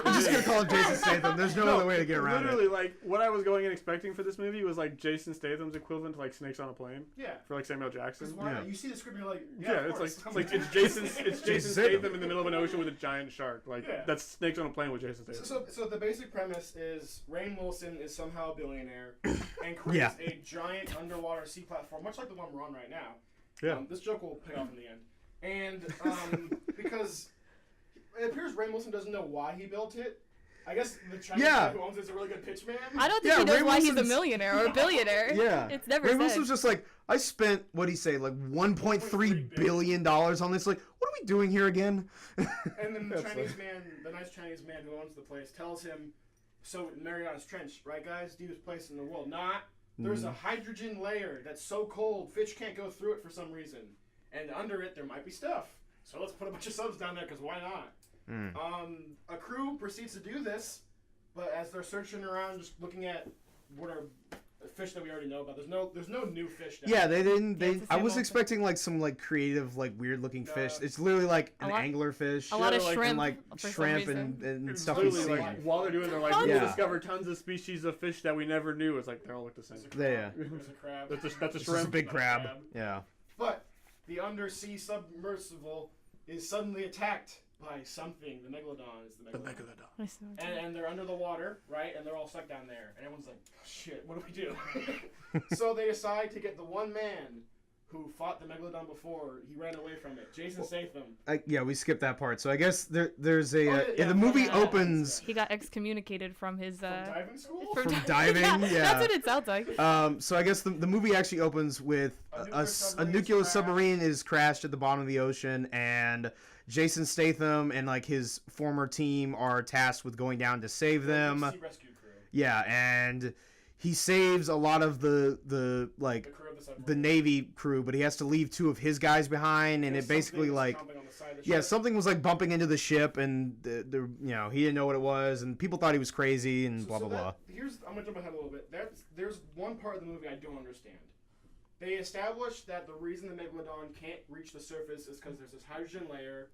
I'm just gonna call him Jason Statham. There's no other way to get around Literally, it. like, what I was going and expecting for this movie was, like, Jason Statham's equivalent to, like, Snakes on a Plane Yeah. for, like, Samuel Jackson. Because why Yeah. not? You see the script and you're like, Yeah, of it's course. like it's Jason Statham. Statham in the middle of an ocean with a giant shark. Like, Yeah. that's Snakes on a Plane with Jason Statham. So the basic premise is Rainn Wilson is somehow a billionaire and creates a giant underwater sea platform, much like the one we're on right now. Yeah. This joke will pay off in the end. And because it appears Rainn Wilson doesn't know why he built it. I guess the Chinese guy who owns it is a really good pitch man. I don't think Yeah, he knows Ray why he's a Wilson's- millionaire or a billionaire. Yeah. It's never Ray said. Wilson's just like, I spent, what'd he say, like $1.3 billion on this. Like, what are we doing here again? And then the That's Chinese man, the nice Chinese man who owns the place, tells him, so Mariana's Trench, right guys, deepest place in the world. Not. There's a hydrogen layer that's so cold, fish can't go through it for some reason. And under it, there might be stuff. So let's put a bunch of subs down there, because why not? A crew proceeds to do this, but as they're searching around, just looking at what are fish that we already know about, there's no new fish down Yeah, there. they didn't. Yeah, it's the I same was old expecting like some like creative, like weird looking fish. It's literally like an lot- anglerfish. a lot of like, shrimp, and like for some shrimp reason. and It's stuff we literally see. like, while they're doing, they're like, we Yeah. discovered tons of species of fish that we never knew. It's like, they all look the same. Yeah. There's a crab. That's a It's just a shrimp. big Not a crab. crab. Yeah. But the undersea submersible is suddenly attacked by something. The Megalodon is the Megalodon. And they're under the water, right? And they're all stuck down there. And everyone's like, oh, shit, what do we do? So they decide to get the one man who fought the Megalodon before. He ran away from it. Jason Statham. Yeah, we skipped that part. So I guess there's a yeah, the movie yeah. opens. He got excommunicated from his From diving school? From diving, yeah. That's what it sounds like. So I guess the movie actually opens with a nuclear submarine is crashed at the bottom of the ocean, and Jason Statham and like his former team are tasked with going down to save them. Sea rescue crew. Yeah, and he saves a lot of the like The crew of the submarine. the Navy crew, but he has to leave 2 of his guys behind, and it basically Something was like stomping on the side of the yeah, ship. something was like bumping into the ship, and the you know he didn't know what it was, and people thought he was crazy, and blah blah blah. I'm gonna jump ahead a little bit. There's one part of the movie I don't understand. They established that the reason the Megalodon can't reach the surface is because there's this hydrogen layer,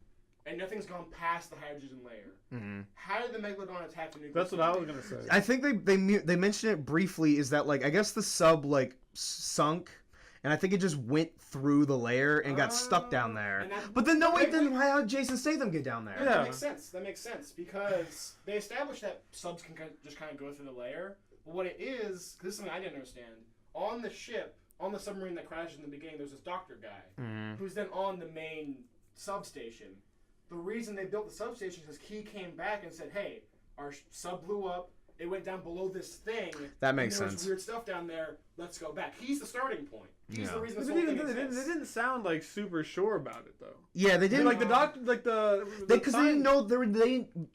and nothing's gone past the hydrogen layer. Mm-hmm. How did the Megalodon attack the nuclear? That's what I was submarine? gonna say. I think they mentioned it briefly. Is that like I guess the sub like sunk, and I think it just went through the layer and got stuck down there. And that- But then no wait, then how did Jason Statham get down there? Yeah. That makes sense. That makes sense because they established that subs can just kind of go through the layer. But what it is, this is something I didn't understand. On the ship, on the submarine that crashed in the beginning, there's this doctor guy who's then on the main substation. The reason they built the substation is because he came back and said, "Hey, our sub blew up. It went down below this thing. That makes and there sense. was weird stuff down there. Let's go back." He's the starting point. He's Yeah. the reason They this whole thing didn't, exists. they didn't sound like super sure about it though. Yeah, they I mean, didn't like the doctor, like the because they didn't science- know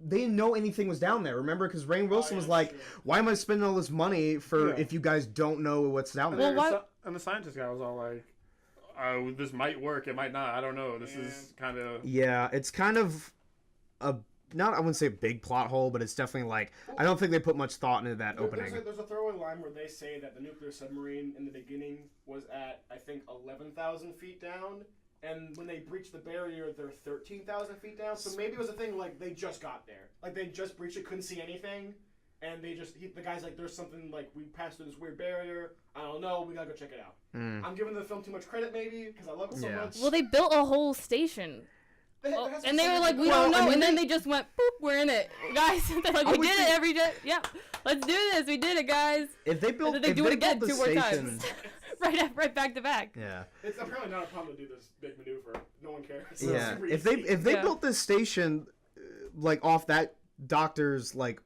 they didn't know anything was down there. Remember, because Rainn Wilson yeah, was that's like, true. "Why am I spending all this money for Yeah. if you guys don't know what's down And, there?" Well, why- and the scientist guy was all like, "Oh, this might work. It might not. I don't know. This is kind of." Yeah, it's kind of a not, I wouldn't say a big plot hole, but it's definitely like, I don't think they put much thought into that opening. There's a throwaway line where they say that the nuclear submarine in the beginning was at, I think, 11,000 feet down, and when they breached the barrier, they're 13,000 feet down. So maybe it was a thing like they just got there, like they just breached it, couldn't see anything, and the guy's like, there's something like we passed through this weird barrier. I don't know. We gotta go check it out. I'm giving the film too much credit, maybe, because I love it so much. Well, they built a whole station. And they were like, we don't know, and then they just went, boop, we're in it, guys. They're like, we did it every day. Yeah, let's do this. We did it, guys. If they built, and then they do it again 2 more times, right back to back. Yeah. It's apparently not a problem to do this big maneuver. No one cares. Yeah. If they built this station, like off that doctor's like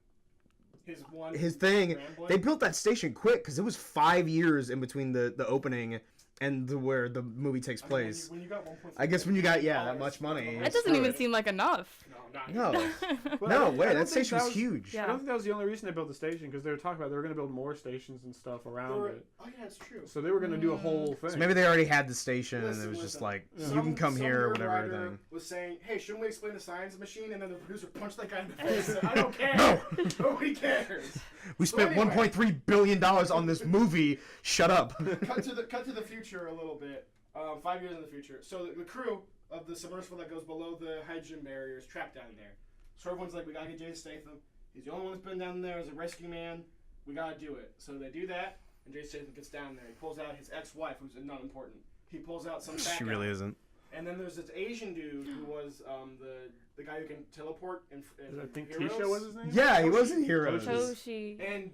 his thing, they built that station quick because it was 5 years in between the opening and where the movie takes place. When you got 1.5 I guess when you got that much money. That doesn't even seem like enough. No. Well, No way, that think station was huge. I don't think that was the only reason they built the station, because they were talking about they were going to build more stations and stuff around it. Oh yeah, it's true. So they were going to do a whole thing. So maybe they already had the station and it was just like, you can come here or whatever thing. Was saying, hey, shouldn't we explain the science machine? And then the producer punched that guy in the face. And I don't care. No. Nobody cares. We spent $1.3 billion on this movie. Shut up. Cut to the future a little bit. 5 years in the future. So the crew of the submersible that goes below the hydrogen barrier is trapped down there. So everyone's like, we gotta get Jason Statham. He's the only one that's been down there as a rescue man. We gotta do it. So they do that, and Jason Statham gets down there. He pulls out his ex-wife, who's not important. He pulls out some backup. She really isn't. And then there's this Asian dude who was the guy who can teleport in I think Heroes. Tisha was his name? Yeah, he was in Heroes. Toshi. And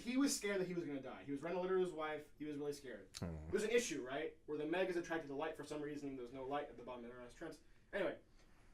he was scared that he was going to die. He was running a litter to his wife. He was really scared. There's an issue, right? Where the MEG is attracted to light for some reason. There's no light at the bottom of the Earth's trench. Anyway,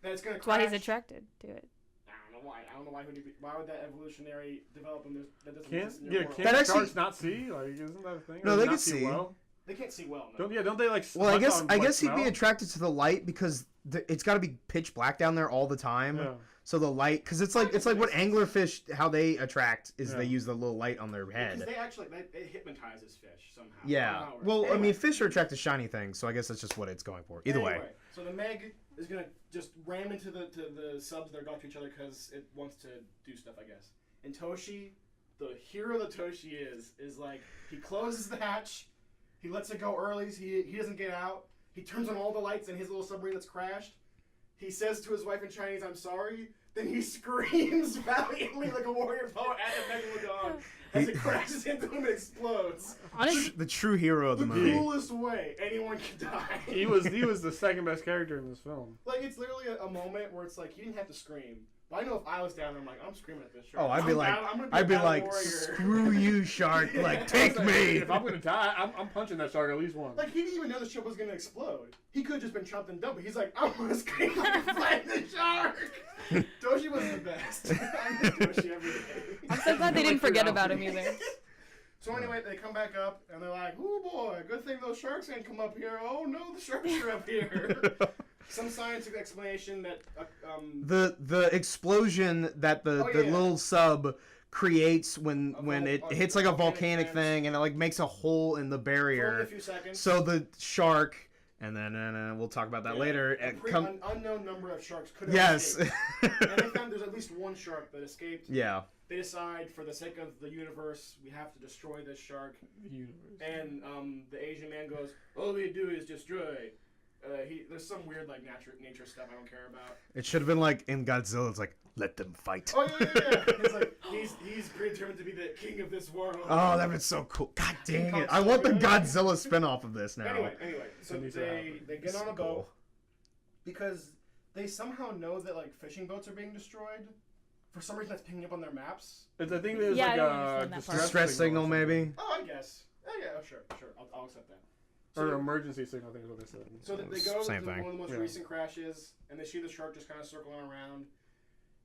then it's going to crash. That's why he's attracted to it. I don't know why. I don't know why would that evolutionary development that doesn't Can't exist in your world. can sharks not see? Like, isn't that a thing? No, Or they not can see. Well? They can't see well. No. Don't they like? Well, I guess he'd smell? be attracted to the light because it's got to be pitch black down there all the time. Yeah. So the light, because it's like what anglerfish, how they attract is they use the little light on their head. Because they actually it hypnotizes fish somehow. Yeah. Well, anyway. I mean, fish are attracted to shiny things, so I guess that's just what it's going for. Either way. So the MEG is gonna just ram into the subs that are talking to each other because it wants to do stuff, I guess. And Toshi, the hero that Toshi is like, he closes the hatch, he lets it go early, so he doesn't get out. He turns on all the lights in his little submarine that's crashed. He says to his wife in Chinese, "I'm sorry." Then he screams valiantly like a warrior poet at the Megalodon as it crashes into him and explodes. The true hero of the movie. The coolest way anyone can die. He was the second best character in this film. Like, it's literally a moment where it's like, he didn't have to scream. But I know if I was down there, I'm like, I'm screaming at this shark. Oh, I'd be like, screw you, shark. Like, take me. If I'm gonna die, I'm punching that shark at least once. Like, he didn't even know the ship was gonna explode. He could have just been chopped and dumped, but he's like, I'm gonna scream like fight the shark. Doshi was the best. I miss Doshi every day. I'm so glad they didn't forget about him either. So anyway, they come back up, and they're like, "Oh boy, good thing those sharks ain't come up here. Oh no, the sharks are up here." Some scientific explanation that the explosion that the little sub creates when it hits like a volcanic thing, and it like makes a hole in the barrier. For only a few seconds. So the shark, and then we'll talk about that later. An unknown number of sharks could have escaped. And they found there's at least one shark that escaped. Yeah. They decide, for the sake of the universe, we have to destroy this shark. The universe. And the Asian man goes, all we do is destroy. There's some weird like nature stuff I don't care about. It should have been like in Godzilla. It's like, let them fight. Oh yeah. It's like he's determined to be the king of this world. Oh, that'd been so cool. God dang it! I want the Godzilla spinoff of this now. Anyway, so they get on a boat because they somehow know that like fishing boats are being destroyed. For some reason, that's picking up on their maps. I think there's Yeah, I don't like understand a that part. Distress signal, maybe. Oh, I guess. Oh yeah, sure. I'll accept that. Or emergency signal, I think is what they said. So they go Same to thing. one of the most recent crashes, and they see the shark just kind of circling around.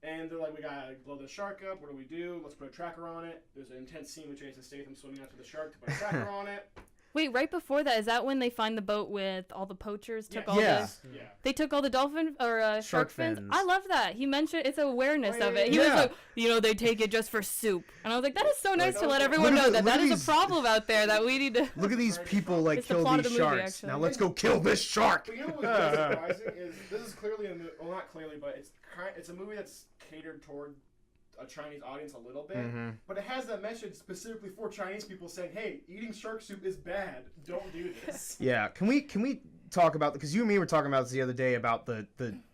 And they're like, we gotta blow the shark up. What do? Let's put a tracker on it. There's an intense scene with Jason Statham swimming out to the shark to put a tracker on it. Wait, right before that, is that when they find the boat with all the poachers? Took all Yeah. the. They took all the dolphin or shark fins. fins. I love that. He mentioned it's awareness of it. He yeah. was like, they take it just for soup, and I was like, that is so nice to let everyone Look at know the- that look that at is these- a problem out there that we need to. Look at these people like It's the kill plot of these the movie, sharks. actually. Now let's go kill this shark. But you know what's really surprising is this is clearly well, not clearly, but it's a movie that's catered toward a Chinese audience a little bit, but it has that message specifically for Chinese people saying, "Hey, eating shark soup is bad. Don't do this." Yeah, can we talk about, because you and me were talking about this the other day about the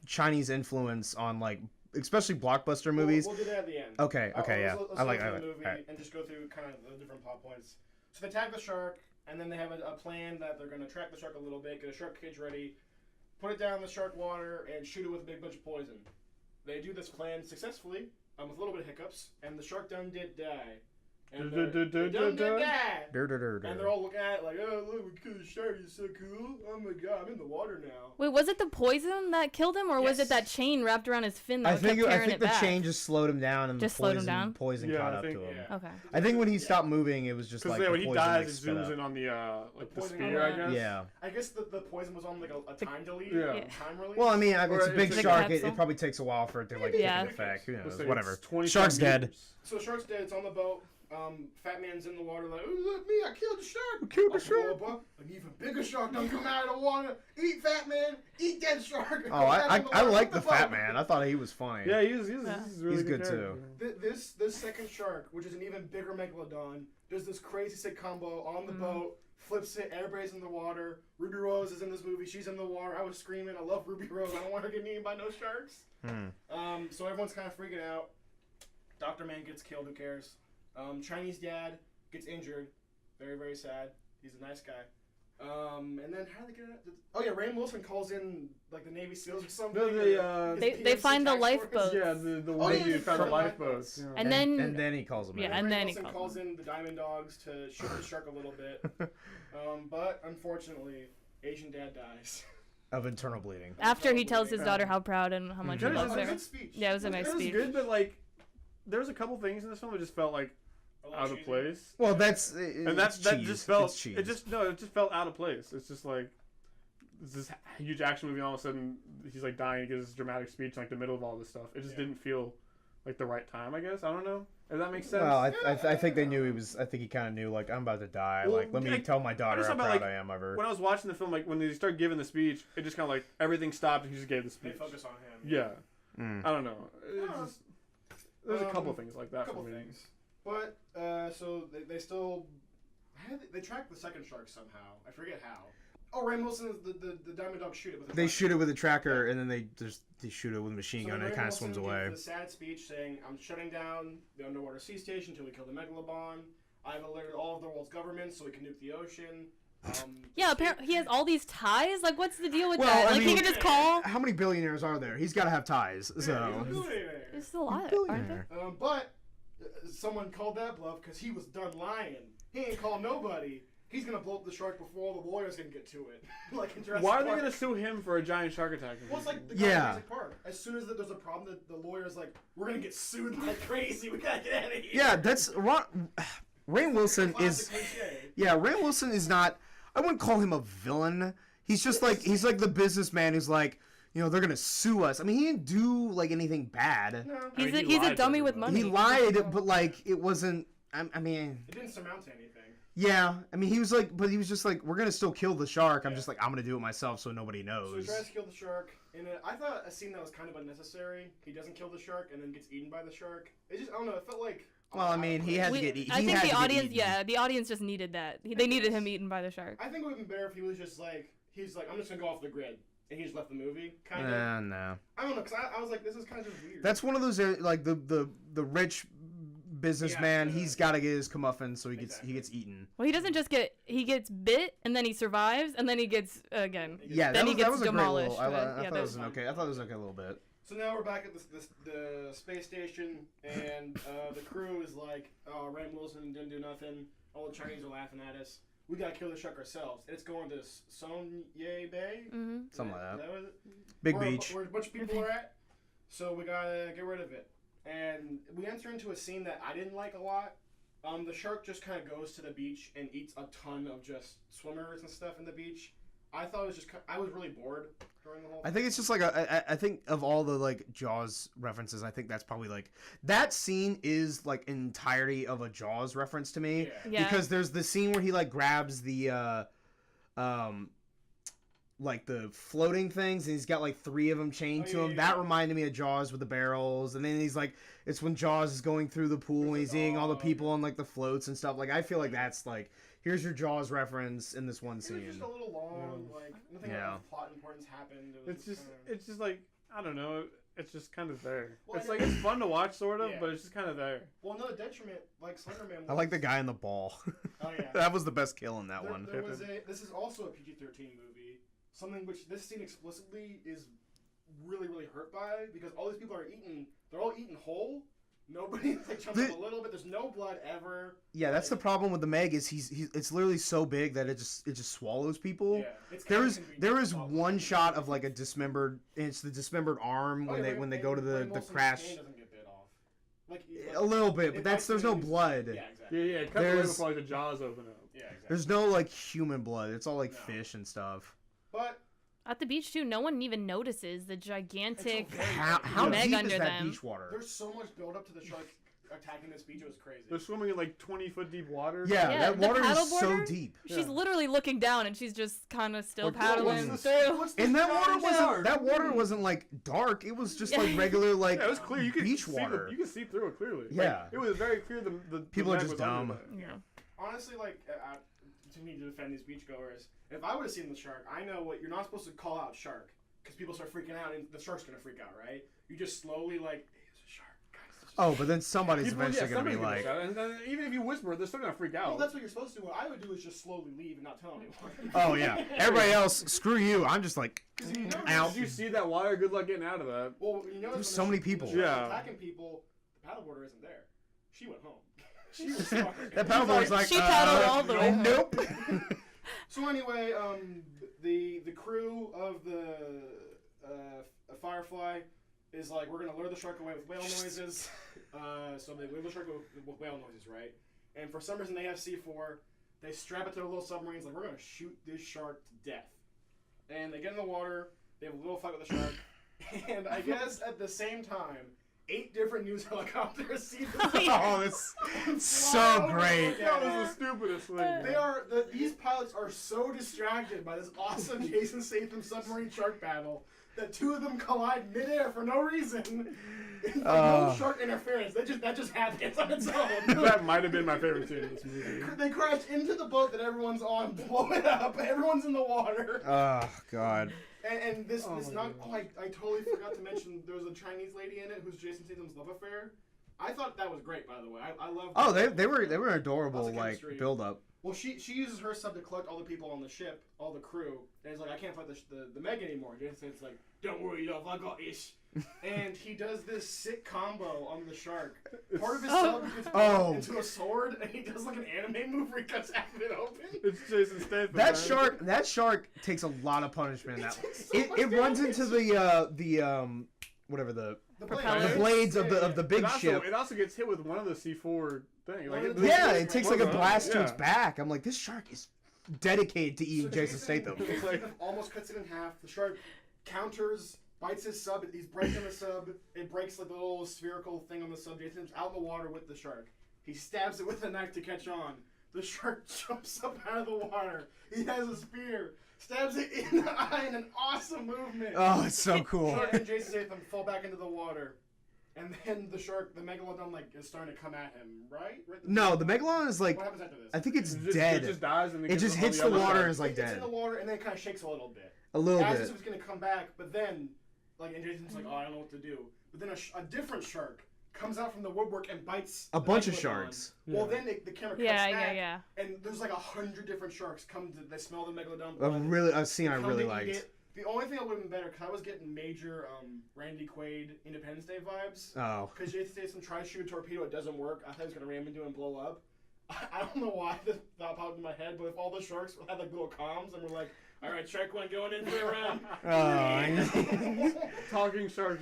Chinese influence on like especially blockbuster movies. We'll do that at the end. Okay, yeah. Let's I like go that. through the movie and just go through kind of the different plot points. So they tag the shark, and then they have a plan that they're going to track the shark a little bit, get a shark cage ready, put it down in the shark water, and shoot it with a big bunch of poison. They do this plan successfully, with a little bit of hiccups, and the shark done did die. And done did die. And they're all looking at it like, oh, look, we killed the shark. It's so cool. Oh my god, I'm in the water now. Wait, was it the poison that killed him, or was it that chain wrapped around his fin that I kept think carrying it the back? chain just slowed him down, and Just the slowed him down? poison caught up to him. Yeah. Okay. I think when he stopped moving, it was just like when the he poison, dies, like, it sped zooms up. in on the The the poison spear, I on guess. Yeah. I guess the poison was on like a time delete, Yeah. time release. Well, I mean, if it's a Or big it's like a shark. capsule. It probably takes a while for it to like Yeah. take effect. Who knows? Let's say Whatever. it's 25 Shark's dead. meters. So the shark's dead. It's on the boat. Fat Man's in the water like, oh, look me, I killed the shark. Killed the Up shark. above, an even bigger shark done come out of the water. Eat Fat Man, eat dead shark. Oh, I like the fat man. I thought he was funny. Yeah, he's really He's good character. too. This second shark, which is an even bigger megalodon, does this crazy sick combo on the boat, flips it, everybody's in the water. Ruby Rose is in this movie, she's in the water. I was screaming, I love Ruby Rose, I don't want her getting eaten by no sharks. So everyone's kind of freaking out. Dr. Man gets killed, who cares? Chinese dad gets injured. Very, very sad. He's a nice guy. And then how do they get it? Oh yeah, Rainn Wilson calls in like the Navy SEALs or something. They find the lifeboats. Yeah, the Oh, way yeah, you the found the truck lifeboats. lifeboats. And then he calls him. Yeah, in. and Rainn then he Wilson calls calls in the Diamond Dogs to shoot the shark a little bit. But unfortunately, Asian dad dies. Of internal bleeding. after he tells his daughter how proud and how much he That is loves a her. Good speech. Yeah, it was a nice It was speech. good, but like, there was a couple things in this film that just felt like A little out of cheesy. place. Well, that's And that just felt it just felt out of place. It's just like this huge action movie. All of a sudden, he's like dying. He gives this dramatic speech in like the middle of all this stuff. It just didn't feel like the right time. I guess I don't know if that makes sense. Well, I think they knew he was. I think he kind of knew, like, I'm about to die. Well, Like, let me like, tell my daughter just how thought proud about, I am of her. when I was watching the film, like when they started giving the speech, it just kind of like everything stopped and he just gave the They speech. focus on him. Yeah, I don't know. It's just, there's a couple things like that couple for me. things. But so they still they track the second shark somehow. I forget how. Oh, Rainn Wilson, the Diamond Dogs shoot it with a They gun. shoot it with a tracker, and then they shoot it with a machine So gun, and it Rainn kind of Wilson swims away. gives the sad speech saying, "I'm shutting down the underwater sea station until we kill the megalodon. I've alerted all of the world's governments so we can nuke the ocean." Yeah, apparently he has all these ties. Like, what's the deal with Well, that? I Like, mean- he can just call. How many billionaires are there? He's got to have ties. He's So. a billionaire. There's a lot, aren't Billionaire. there? But someone called that bluff because he was done lying. He ain't called nobody. He's gonna blow up the shark before all the lawyers can get to it. Like in Jurassic Why are they Park. gonna sue him for a giant shark attack? Well, it's like the guy Yeah. in Jurassic Park. As soon as there's a problem, the lawyer's like, "We're gonna get sued like crazy. We gotta get out of here." Yeah, that's Rainn Wilson is. Classic cliche. Yeah, Rainn Wilson is not. I wouldn't call him a villain. He's just like the businessman who's like, they're gonna sue us. I mean, he didn't do like anything bad. No, I mean, he He's a lied to dummy with everybody. money. He lied, but like it wasn't. I mean, it didn't surmount to anything. yeah. I mean, he was like, but he was just like, we're gonna still kill the shark. I'm just like, I'm gonna do it myself so nobody So he knows. tries to kill the shark. And I thought a scene that was kind of unnecessary. He doesn't kill the shark and then gets eaten by the shark. It just, I don't know. It felt like. Well, I mean, he had to We- get. I he think had the to get audience, eaten. yeah, the audience just needed that. They needed him eaten by the shark. I think it would have been better if he was just like, he's like, I'm just gonna go off the grid, and he just left the movie, kind of. No. I don't know, cause I was like, this is kind of just weird. That's one of those like the rich businessman. Yeah, He's got to get his comeuppance, so he gets Exactly. eaten. Well, he doesn't just he gets bit and then he survives and then he gets again. Yeah, Then that he was, that gets was a great demolished, little. I but, yeah, thought that it was was okay. I thought it was okay a little bit. So now we're back at the space station, and the crew is like, oh, Rainn Wilson didn't do nothing. All the Chinese are laughing at us. We gotta kill the shark ourselves. And it's going to Sonye Bay. Mm-hmm. Something like that. Is that what it? Big where, beach. Where a bunch of people are at. So we gotta get rid of it. And we enter into a scene that I didn't like a lot. The shark just kind of goes to the beach and eats a ton of just swimmers and stuff in the beach. I thought it was just I was really bored during the whole. I think it's just like I think of all the like Jaws references, I think that's probably like that scene is like entirety of a Jaws reference to me. Yeah. Because there's the scene where he like grabs the like the floating things and he's got like 3 of them chained to him. That reminded me of Jaws with the barrels. And then he's like, it's when Jaws is going through the pool and he's eating all the people on like the floats and stuff. Like I feel like that's like, here's your Jaws reference in this one scene. It was just a little long, like nothing of plot importance happened. It's just like, I don't know. It's just kind of there. Well, it's like it's fun to watch, sort of, but it's just kind of there. Well, another detriment, like Slenderman. I like the guy in the ball. Oh yeah, that was the best kill in that one. This is also a PG-13 movie. Something which this scene explicitly is really, really hurt by because all these people are eaten. They're all eaten whole. Nobody like jumps up a little bit. There's no blood ever. Yeah, that's the problem with the Meg is he's it's literally so big that it just swallows people. Yeah, there is one shot of like a dismembered. It's the dismembered arm when they go to the crash. Doesn't get bit off. Like a little bit, but there's no blood. Yeah, exactly. Yeah. It cuts away before like the jaws open up. Yeah, exactly. There's no like human blood. It's all like fish and stuff. But at the beach too, no one even notices the gigantic how Meg deep under is that them. beach water? There's so much build up to the shark attacking this beach. It was crazy. They're swimming in like 20-foot deep water. Yeah, that the water is so paddleboarder, deep. She's literally looking down and she's just kind of still Like, paddling through. And that water wasn't like dark. It was just like regular like it was clear. You could beach see water. you could see through it clearly. Yeah, it was very clear. The people are Meg just was under dumb. that. Yeah. Honestly, like to me to defend these beachgoers, if I would have seen the shark, I know what you're not supposed to call out shark because people start freaking out and the shark's gonna freak out, right? You just slowly like, hey, it's a shark, guys. Oh, but then somebody's eventually gonna be like, and then even if you whisper, they're still gonna freak out. Well, that's what you're supposed to do. What I would do is just slowly leave and not tell anyone. oh yeah, everybody else, screw you. I'm just like out. Did you see that water? Good luck getting out of that. Well, you know, there's so many people. Attacking people. The paddleboarder isn't there. She went home. She was smart. That paddleboarder's like, she paddled all the way. Nope. So anyway, the crew of the Firefly is like, we're gonna lure the shark away with whale noises. So they lure the shark with whale noises, right? And for some reason they have C4. They strap it to their little submarines, like, we're gonna shoot this shark to death. And they get in the water. They have a little fight with the shark. And I guess at the same time, 8 different news helicopters see the Oh, that's so great. That was the stupidest thing. These pilots are so distracted by this awesome Jason Statham submarine shark battle that 2 of them collide midair for no reason. No shark interference. That just happens on its own. That might have been my favorite scene in this movie. They crash into the boat that everyone's on, blow it up. Everyone's in the water. Oh God. And I totally forgot to mention there was a Chinese lady in it who's Jason Statham's love affair. I thought that was great, by the way. I love. Oh, they were adorable, like build up. Well, she uses her sub to collect all the people on the ship, all the crew, and it's like, I can't fight the Meg anymore. Jason's like, don't worry, love, I got ish. And he does this sick combo on the shark. Part of his sub gets put into a sword, and he does like an anime move where he cuts half of it open. It's Jason Statham. That shark takes a lot of punishment. It runs into the blades of the big ship. It also gets hit with one of the C4 things. It takes like a blast to its back. I'm like, this shark is dedicated to eating Jason Statham. Almost cuts it in half. The shark counters, bites his sub. He's breaking the sub. It breaks like the little spherical thing on the sub. Jason's out in the water with the shark. He stabs it with a knife to catch on. The shark jumps up out of the water. He has a spear. Stabs it in the eye in an awesome movement. Oh, it's so cool. Shark and Jason Statham fall back into the water. And then the shark, the megalodon, like, is starting to come at him, right? No, the megalodon is like, what happens after this? I think it's dead. It just dies and it just hits the water and is like dead. It's in the water and then it kind of shakes a little bit. A little As bit. if it's going to come back, but then, like, and Jason's like, oh, I don't know what to do. But then a different shark comes out from the woodwork and bites a bunch of megalodon. sharks. Well, then the camera cuts back, and there's like 100 different sharks come to. They smell the megalodon. A scene I really liked. The only thing that would have been better, because I was getting major Randy Quaid Independence Day vibes. Oh. Because Jason Statham tries to shoot a torpedo, it doesn't work. I thought he was going to ram into it and blow up. I don't know why this thought popped in my head, but if all the sharks had like little comms and were like, All right, Shark One going in for a round. Talking sharks.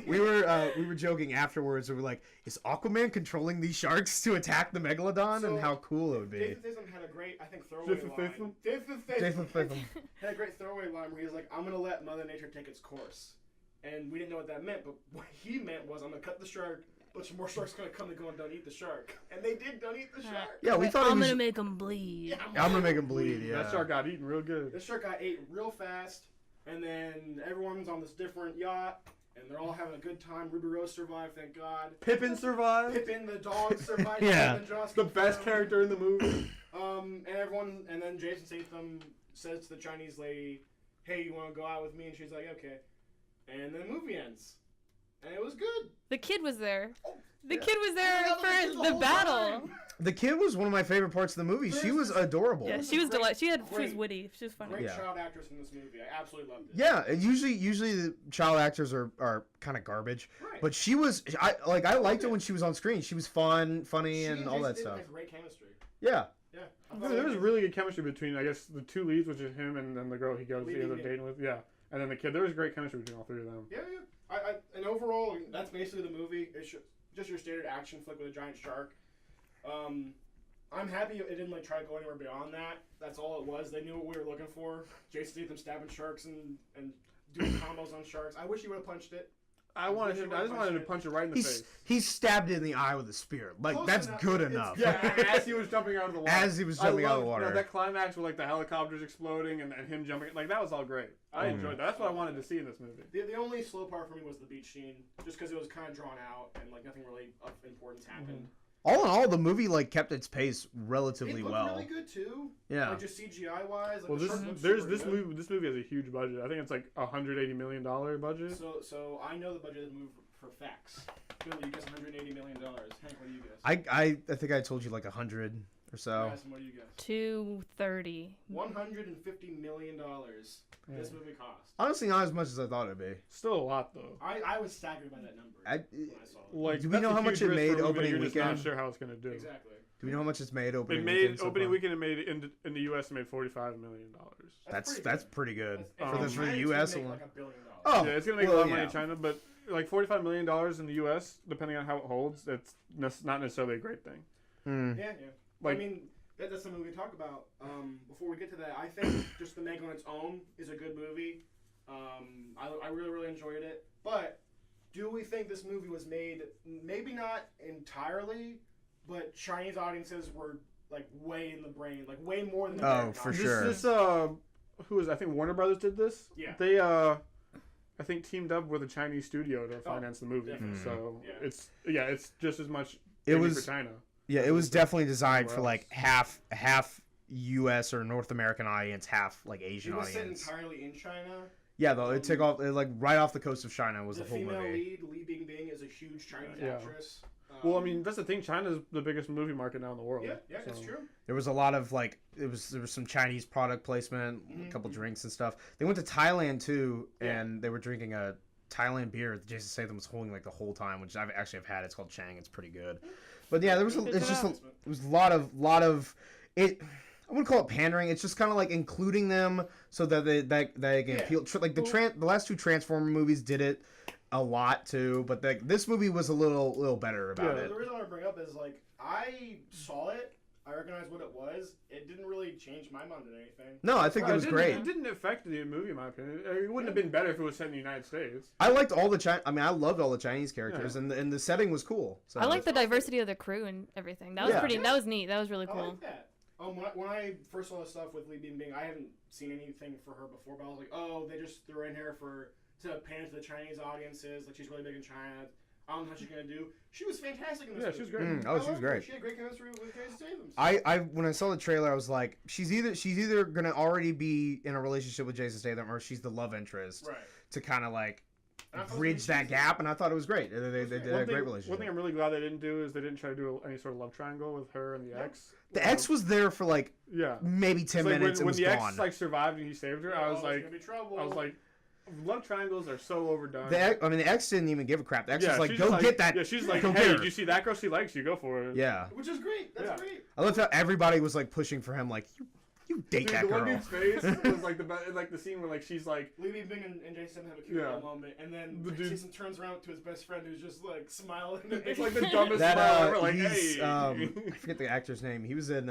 We were joking afterwards. We were like, "Is Aquaman controlling these sharks to attack the megalodon?" And how cool it would be. Jason Statham had a great, I think, throwaway line. Jason Statham had a great throwaway line where he was like, "I'm gonna let Mother Nature take its course," and we didn't know what that meant, but what he meant was, "I'm gonna cut the shark. Bunch of more sharks gonna come and go and don't eat the shark," and they did don't eat the shark. Yeah, we thought I'm gonna make them bleed. Yeah, I'm gonna make him bleed. Yeah, that shark got eaten real good. The shark got ate real fast, and then everyone's on this different yacht, and they're all having a good time. Ruby Rose survived, thank God. Pippin survived. Pippin the dog survived. Yeah. The best character in the movie. And then Jason Statham says to the Chinese lady, "Hey, you want to go out with me?" And she's like, "Okay." And then the movie ends, and it was good. The kid was there. The Yeah. kid was there Yeah, for the the whole battle. time. The kid was one of my favorite parts of the movie. She was adorable. Yeah, was she was great- delightful. She was great- witty. She was funny. Great Yeah. child actress in this movie. I absolutely loved it. Yeah, and usually the child actors are kind of garbage, Right. but she was I liked it when she was on screen. She was fun, funny, She and all that Jason stuff. had great chemistry. Yeah, Yeah. There was really good chemistry between, I guess, the two leads, which is him and then the girl he goes Lee he ends up Bing. dating with. Yeah, and then the kid. There was great chemistry between all three of them. Yeah. And overall, that's basically the movie. It's just your standard action flick with a giant shark. I'm happy it didn't try to go anywhere beyond that. That's all it was. They knew what we were looking for. Jason Statham stabbing sharks and doing combos on sharks. I wish he would have punched it. I just wanted to punch it right in the face. he stabbed it in the eye with a spear. Like Close that's enough. good It's- enough. Yeah, as he was jumping out of the water. As he was jumping out of the water. That climax with the helicopters exploding and him jumping, that was all great. I enjoyed that. That's what I wanted to see in this movie. The only slow part for me was the beach scene, just because it was kind of drawn out and nothing really of importance happened. All in all, the movie kept its pace relatively It looked well. really good too. Yeah. Just CGI wise. Well, this movie has a huge budget. I think it's $180 million budget. So I know the budget of the movie for facts. Billy, you guess $180 million. Hank, what do you guess? I think I told you 100 or so. Madison, what do you guess? 230. $150 million. This movie cost. Honestly, not as much as I thought it'd be. Still a lot though. I was staggered by that number when I saw it. Do we know how much it made opening You're just not weekend? sure how it's gonna do. Exactly. Do we know how much it's made opening It weekend? made so opening far? weekend. It made in the U.S. It made $45 million. That's pretty good. That's- For the China, U.S. it's gonna alone. make $1 billion. Oh, Yeah, it's gonna make well, a lot of money yeah. in China, but $45 million in the U.S. depending on how it holds, it's not necessarily a great thing. Yeah. Like- I mean, that's something we can talk about. Before we get to that, I think just The Meg on its own is a good movie. I really, really enjoyed it. But do we think this movie was made, maybe not entirely, but Chinese audiences were way in the brain, way more than the American for audience? sure. This I think Warner Brothers did this. Yeah. They I think teamed up with a Chinese studio to finance the movie. definitely. So Yeah. it's just as much It maybe was- for China. Yeah, it was definitely designed for Somewhere half U.S. or North American audience, half Asian It was set audience. entirely in China. Yeah, though it took off right off the coast of China was The the whole female movie. lead, Li Bingbing, is a huge Chinese Yeah. actress. Well, I mean, that's the thing. China's the biggest movie market now in the world. Yeah, that's so. true. There was a lot of there was some Chinese product placement, a couple drinks and stuff. They went to Thailand too, and they were drinking a Thailand beer that Jason Statham was holding the whole time, which I've had. It's called Chang. It's pretty good. But yeah, there was it was a lot of it. I wouldn't call it pandering. It's just kind of including them so that they can appeal. The last two Transformer movies did it a lot too, but this movie was a little better about it. The reason I want to bring up is I saw it. I recognized what it was. It didn't really change my mind on anything. No, I think it was great. It didn't affect the movie, in my opinion. It wouldn't have been better if it was set in the United States. I liked all the I loved all the Chinese characters, and the setting was cool. So. I like the diversity of the crew and everything. That was pretty. That was neat. That was really I cool. like that. When I first saw the stuff with Li Bingbing, I haven't seen anything for her before, but I was like, oh, they just threw her in here to pander to the Chinese audiences. She's really big in China. I don't know how she's gonna do. She was fantastic in this movie. She was great. She was great. She had great chemistry with Jason Statham. I when I saw the trailer, I was like, she's either gonna already be in a relationship with Jason Statham, or she's the love interest to kind of bridge that gap. And I thought it was great. They did a great relationship. One thing I'm really glad they didn't do is they didn't try to do any sort of love triangle with her and the ex. The ex was there for maybe 10 minutes and was when the gone. ex survived and he saved her, I was like, love triangles are so overdone. The ex didn't even give a crap. The ex was like, she's go get that. Yeah, she's like, go hey, get do you see that girl? She likes you. Go for it. Yeah. Which is great. That's great. I loved how everybody was pushing for him, You date Dude, that the girl. one dude's face was like the scene where like she's like Libby Bing and Jason have a cute little moment, and then The dude- Jason turns around to his best friend who's just like smiling. it's like the dumbest That smile ever. Like, he's hey. I forget the actor's name. He was in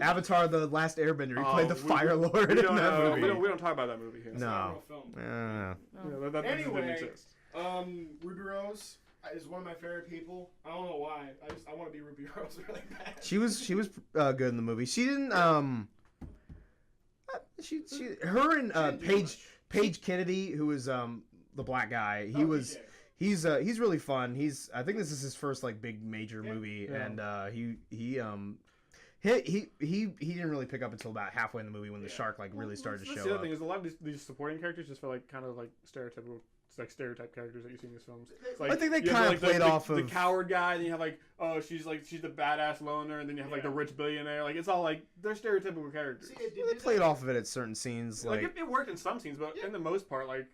Avatar: The Last Airbender. He played the we- Fire Lord we in don't that know. movie. We don't talk about that movie here. It's not a No. real film. Yeah, that Anyway, didn't exist. Ruby Rose is one of my favorite people. I don't know why. I want to be Ruby Rose really bad. She was good in the movie. She didn't her and Didn't do Paige Kennedy, who was the black guy. DJ. He's really fun. I think this is his first like big major movie, Yeah. and he didn't really pick up until about halfway in the movie when the shark like really started to That's show the other up. thing is a lot of these supporting characters just feel like kind of like stereotypical. It's like stereotype characters that you see in these films. It's like, I think they you have, kind like, of played off the of coward guy, and you have like, oh, she's the badass loner, and then you have like the rich billionaire. Like it's all like they're stereotypical characters. See, they played off of it at certain scenes. Like it worked in some scenes, but in the most part, like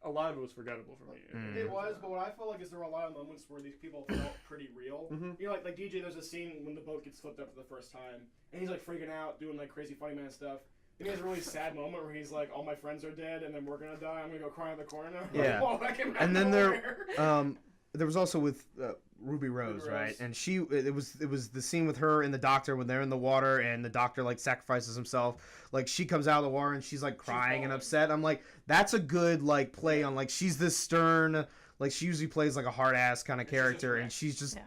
a lot of it was forgettable for me. It was, but what I felt like is there were a lot of moments where these people felt pretty real. You know, like DJ, there's a scene when the boat gets flipped up for the first time, and he's like freaking out, doing like crazy funny man stuff. And he has a really sad moment where he's like, all my friends are dead, and then we're gonna die. I'm gonna go cry in the corner. Yeah. Like, whoa, that came out And then of nowhere. there was also with Ruby Rose, right? Rose. And it was the scene with her and the doctor when they're in the water and the doctor like sacrifices himself. Like she comes out of the water and she's like crying and upset. I'm like, that's a good like play on like she's this stern, like she usually plays like a hard ass kind of character and she's just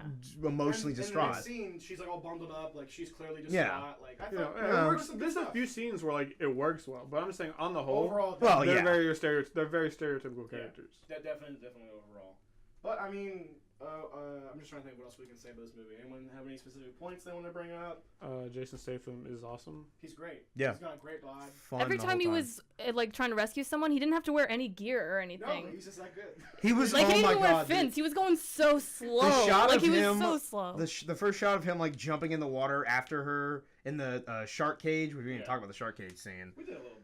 emotionally distraught. And in that scene, she's like all bundled up, like she's clearly distraught. Like I thought it works. There's a few scenes where like it works well, but I'm just saying on the whole, overall, they're very stereotypical characters. Definitely overall. But I mean, I'm just trying to think what else we can say about this movie. Anyone have any specific points they want to bring up? Jason Statham is awesome. He's great. Yeah. He's got a great bod. Fun Every the time he whole was like trying to rescue someone, he didn't have to wear any gear or No, anything. he's just that good. He was Like oh he didn't my even wear god. fins. He was going so slow. The shot like of he was him, so slow. The first shot of him like jumping in the water after her in the shark cage. We didn't talk about the shark cage scene. We did a little bit.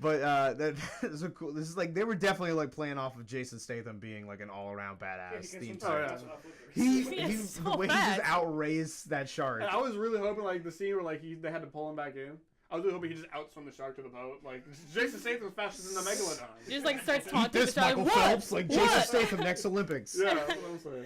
But that is a cool. This is like they were definitely like playing off of Jason Statham being like an all around badass theme song. He is the so way he fast. just outraced that shark. And I was really hoping like the scene where like they had to pull him back in. I was really hoping he just outswim the shark to the boat. Like Jason Statham's faster than the Megalodon. He just like starts Eat taunting the this, shark. Michael What? Phelps, like Jason What? Statham next Olympics. Yeah, that's what I'm saying.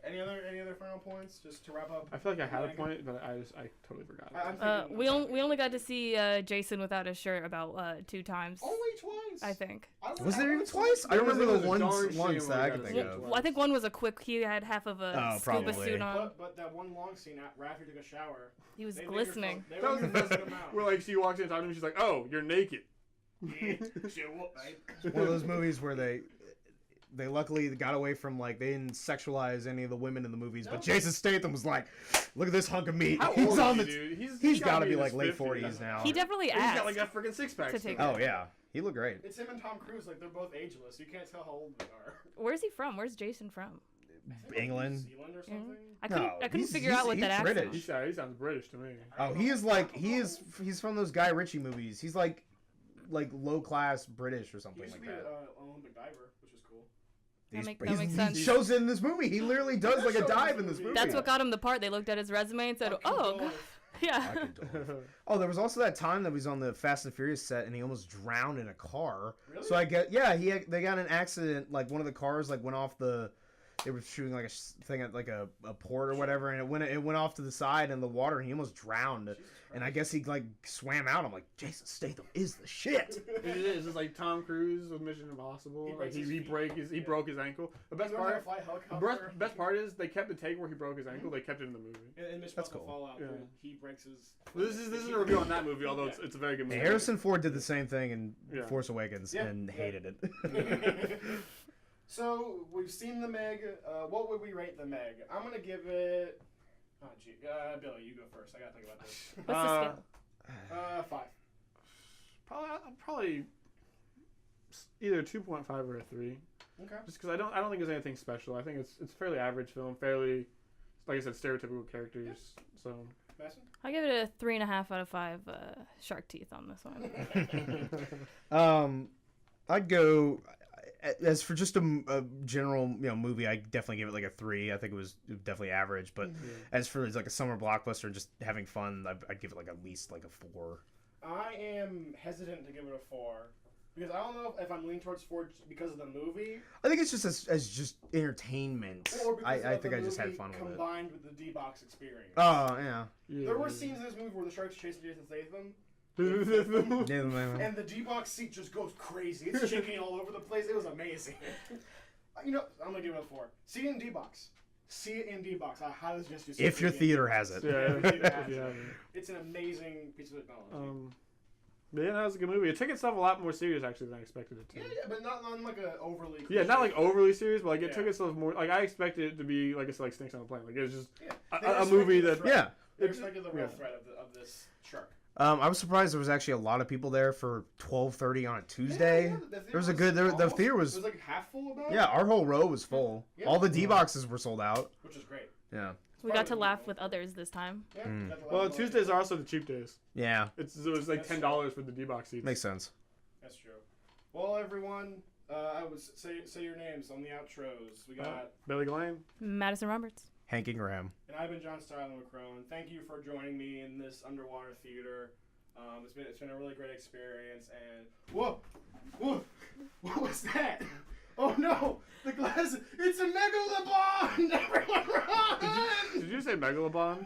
Any other final points just to wrap up? I feel like I had a point, but I totally forgot. I'm thinking, We only got to see Jason without his shirt about 2 times. only twice. I think. Was there even twice? I remember There the was a ones darn that I shame can when think we of. got to Well, I think one was a quick. He had half of a Oh, scuba probably. suit on. But that one long scene, Raffi took a shower. He was They glistening. They That were was the gonna best. him out. Where like she walks in and talks to him, she's like, "Oh, you're naked." One of those movies where they luckily got away from like they didn't sexualize any of the women in the movies, but Jason Statham was like, "Look at this hunk of meat." How He's old on is the. he, dude? He's got to in be his like late 50s. 40s now. He definitely He's asked. got like a freaking six pack. to take Oh yeah, he looked great. It's him and Tom Cruise. Like they're both ageless. You can't tell how old they are. Where's he from? Where's Jason from? England. New Zealand or something. I couldn't he's- figure out what he's that accent British. was. He sounds British to me. Oh, he's from those Guy Ritchie movies. He's like low class British or He something used to like be that. an Olympic diver, which is cool. That makes sense. He shows it in this movie. He literally does like a dive in this movie. That's what got him the part. They looked at his resume and said, "Oh, God." Yeah." Oh, there was also that time that he was on the Fast and Furious set and he almost drowned in a car. Really? So they got an accident. Like one of the cars like went off the. They were shooting like a thing at like a port or whatever, and it went off to the side in the water, and he almost drowned. And I guess he like swam out. I'm like, Jason Statham is the shit. It is. It's like Tom Cruise with Mission Impossible. He broke his ankle. The best part is they kept the take where he broke his ankle. They kept it in the movie. In Mission Impossible Fallout, Yeah. he breaks his. This is a review on that movie, although it's a very good movie. Harrison Ford did the same thing in Yeah. Force Awakens and hated it. So we've seen the Meg. What would we rate the Meg? I'm gonna give it. Oh gee, Billy, you go first. I gotta think about this. What's the scale? 5. Probably either 2.5 or a 3. Okay. Just because I don't think there's anything special. I think it's a fairly average film, fairly, like I said, stereotypical characters. So. Madison? I'll give it a 3.5 out of 5 shark teeth on this one. I'd go as for just a general movie, I definitely give it like a 3. I think it was definitely average. But as for like a summer blockbuster, just having fun, I'd give it like at least like a 4. I am hesitant to give it a 4 because I don't know if I'm leaning towards 4 because of the movie. I think it's just as just entertainment. Or because I think I just had fun with it. Combined with the D-Box experience. Oh yeah. There were scenes in this movie where the sharks chasing Jason Statham. And the D-Box seat just goes crazy. It's shaking all over the place. It was amazing. I'm gonna give it a 4. See it in D-Box. See it in D-Box. How does just if your theater has it. Yeah. It's an amazing piece of technology. Yeah, that was a good movie. It took itself a lot more serious actually than I expected it to. Yeah, but not like a overly. Yeah, not like overly serious, but like it took itself more. Like I expected it to be like it's like Snakes on a Plane. Like it was just a movie that. They respected the real threat of this shark. I was surprised there was actually a lot of people there for 12:30 on a Tuesday. There was a good. The theater was. It was like half full about. Yeah, our whole row was full. Yeah. All the D boxes were sold out. Which is great. Yeah. We got to laugh with others this time. Yeah. Well, Tuesdays are also the cheap days. Yeah. It was like $10 for the D-Box seats. Makes sense. That's true. Well, everyone, I was say your names on the outros. We got Billy Glenn, Madison Roberts, Hank Ingraham, and I've been John Starlin McCrone. Thank you for joining me in this underwater theater. It's been a really great experience. And whoa, what was that? Oh no, the glass! It's a megalodon! Everyone run! Did you say Megalodon?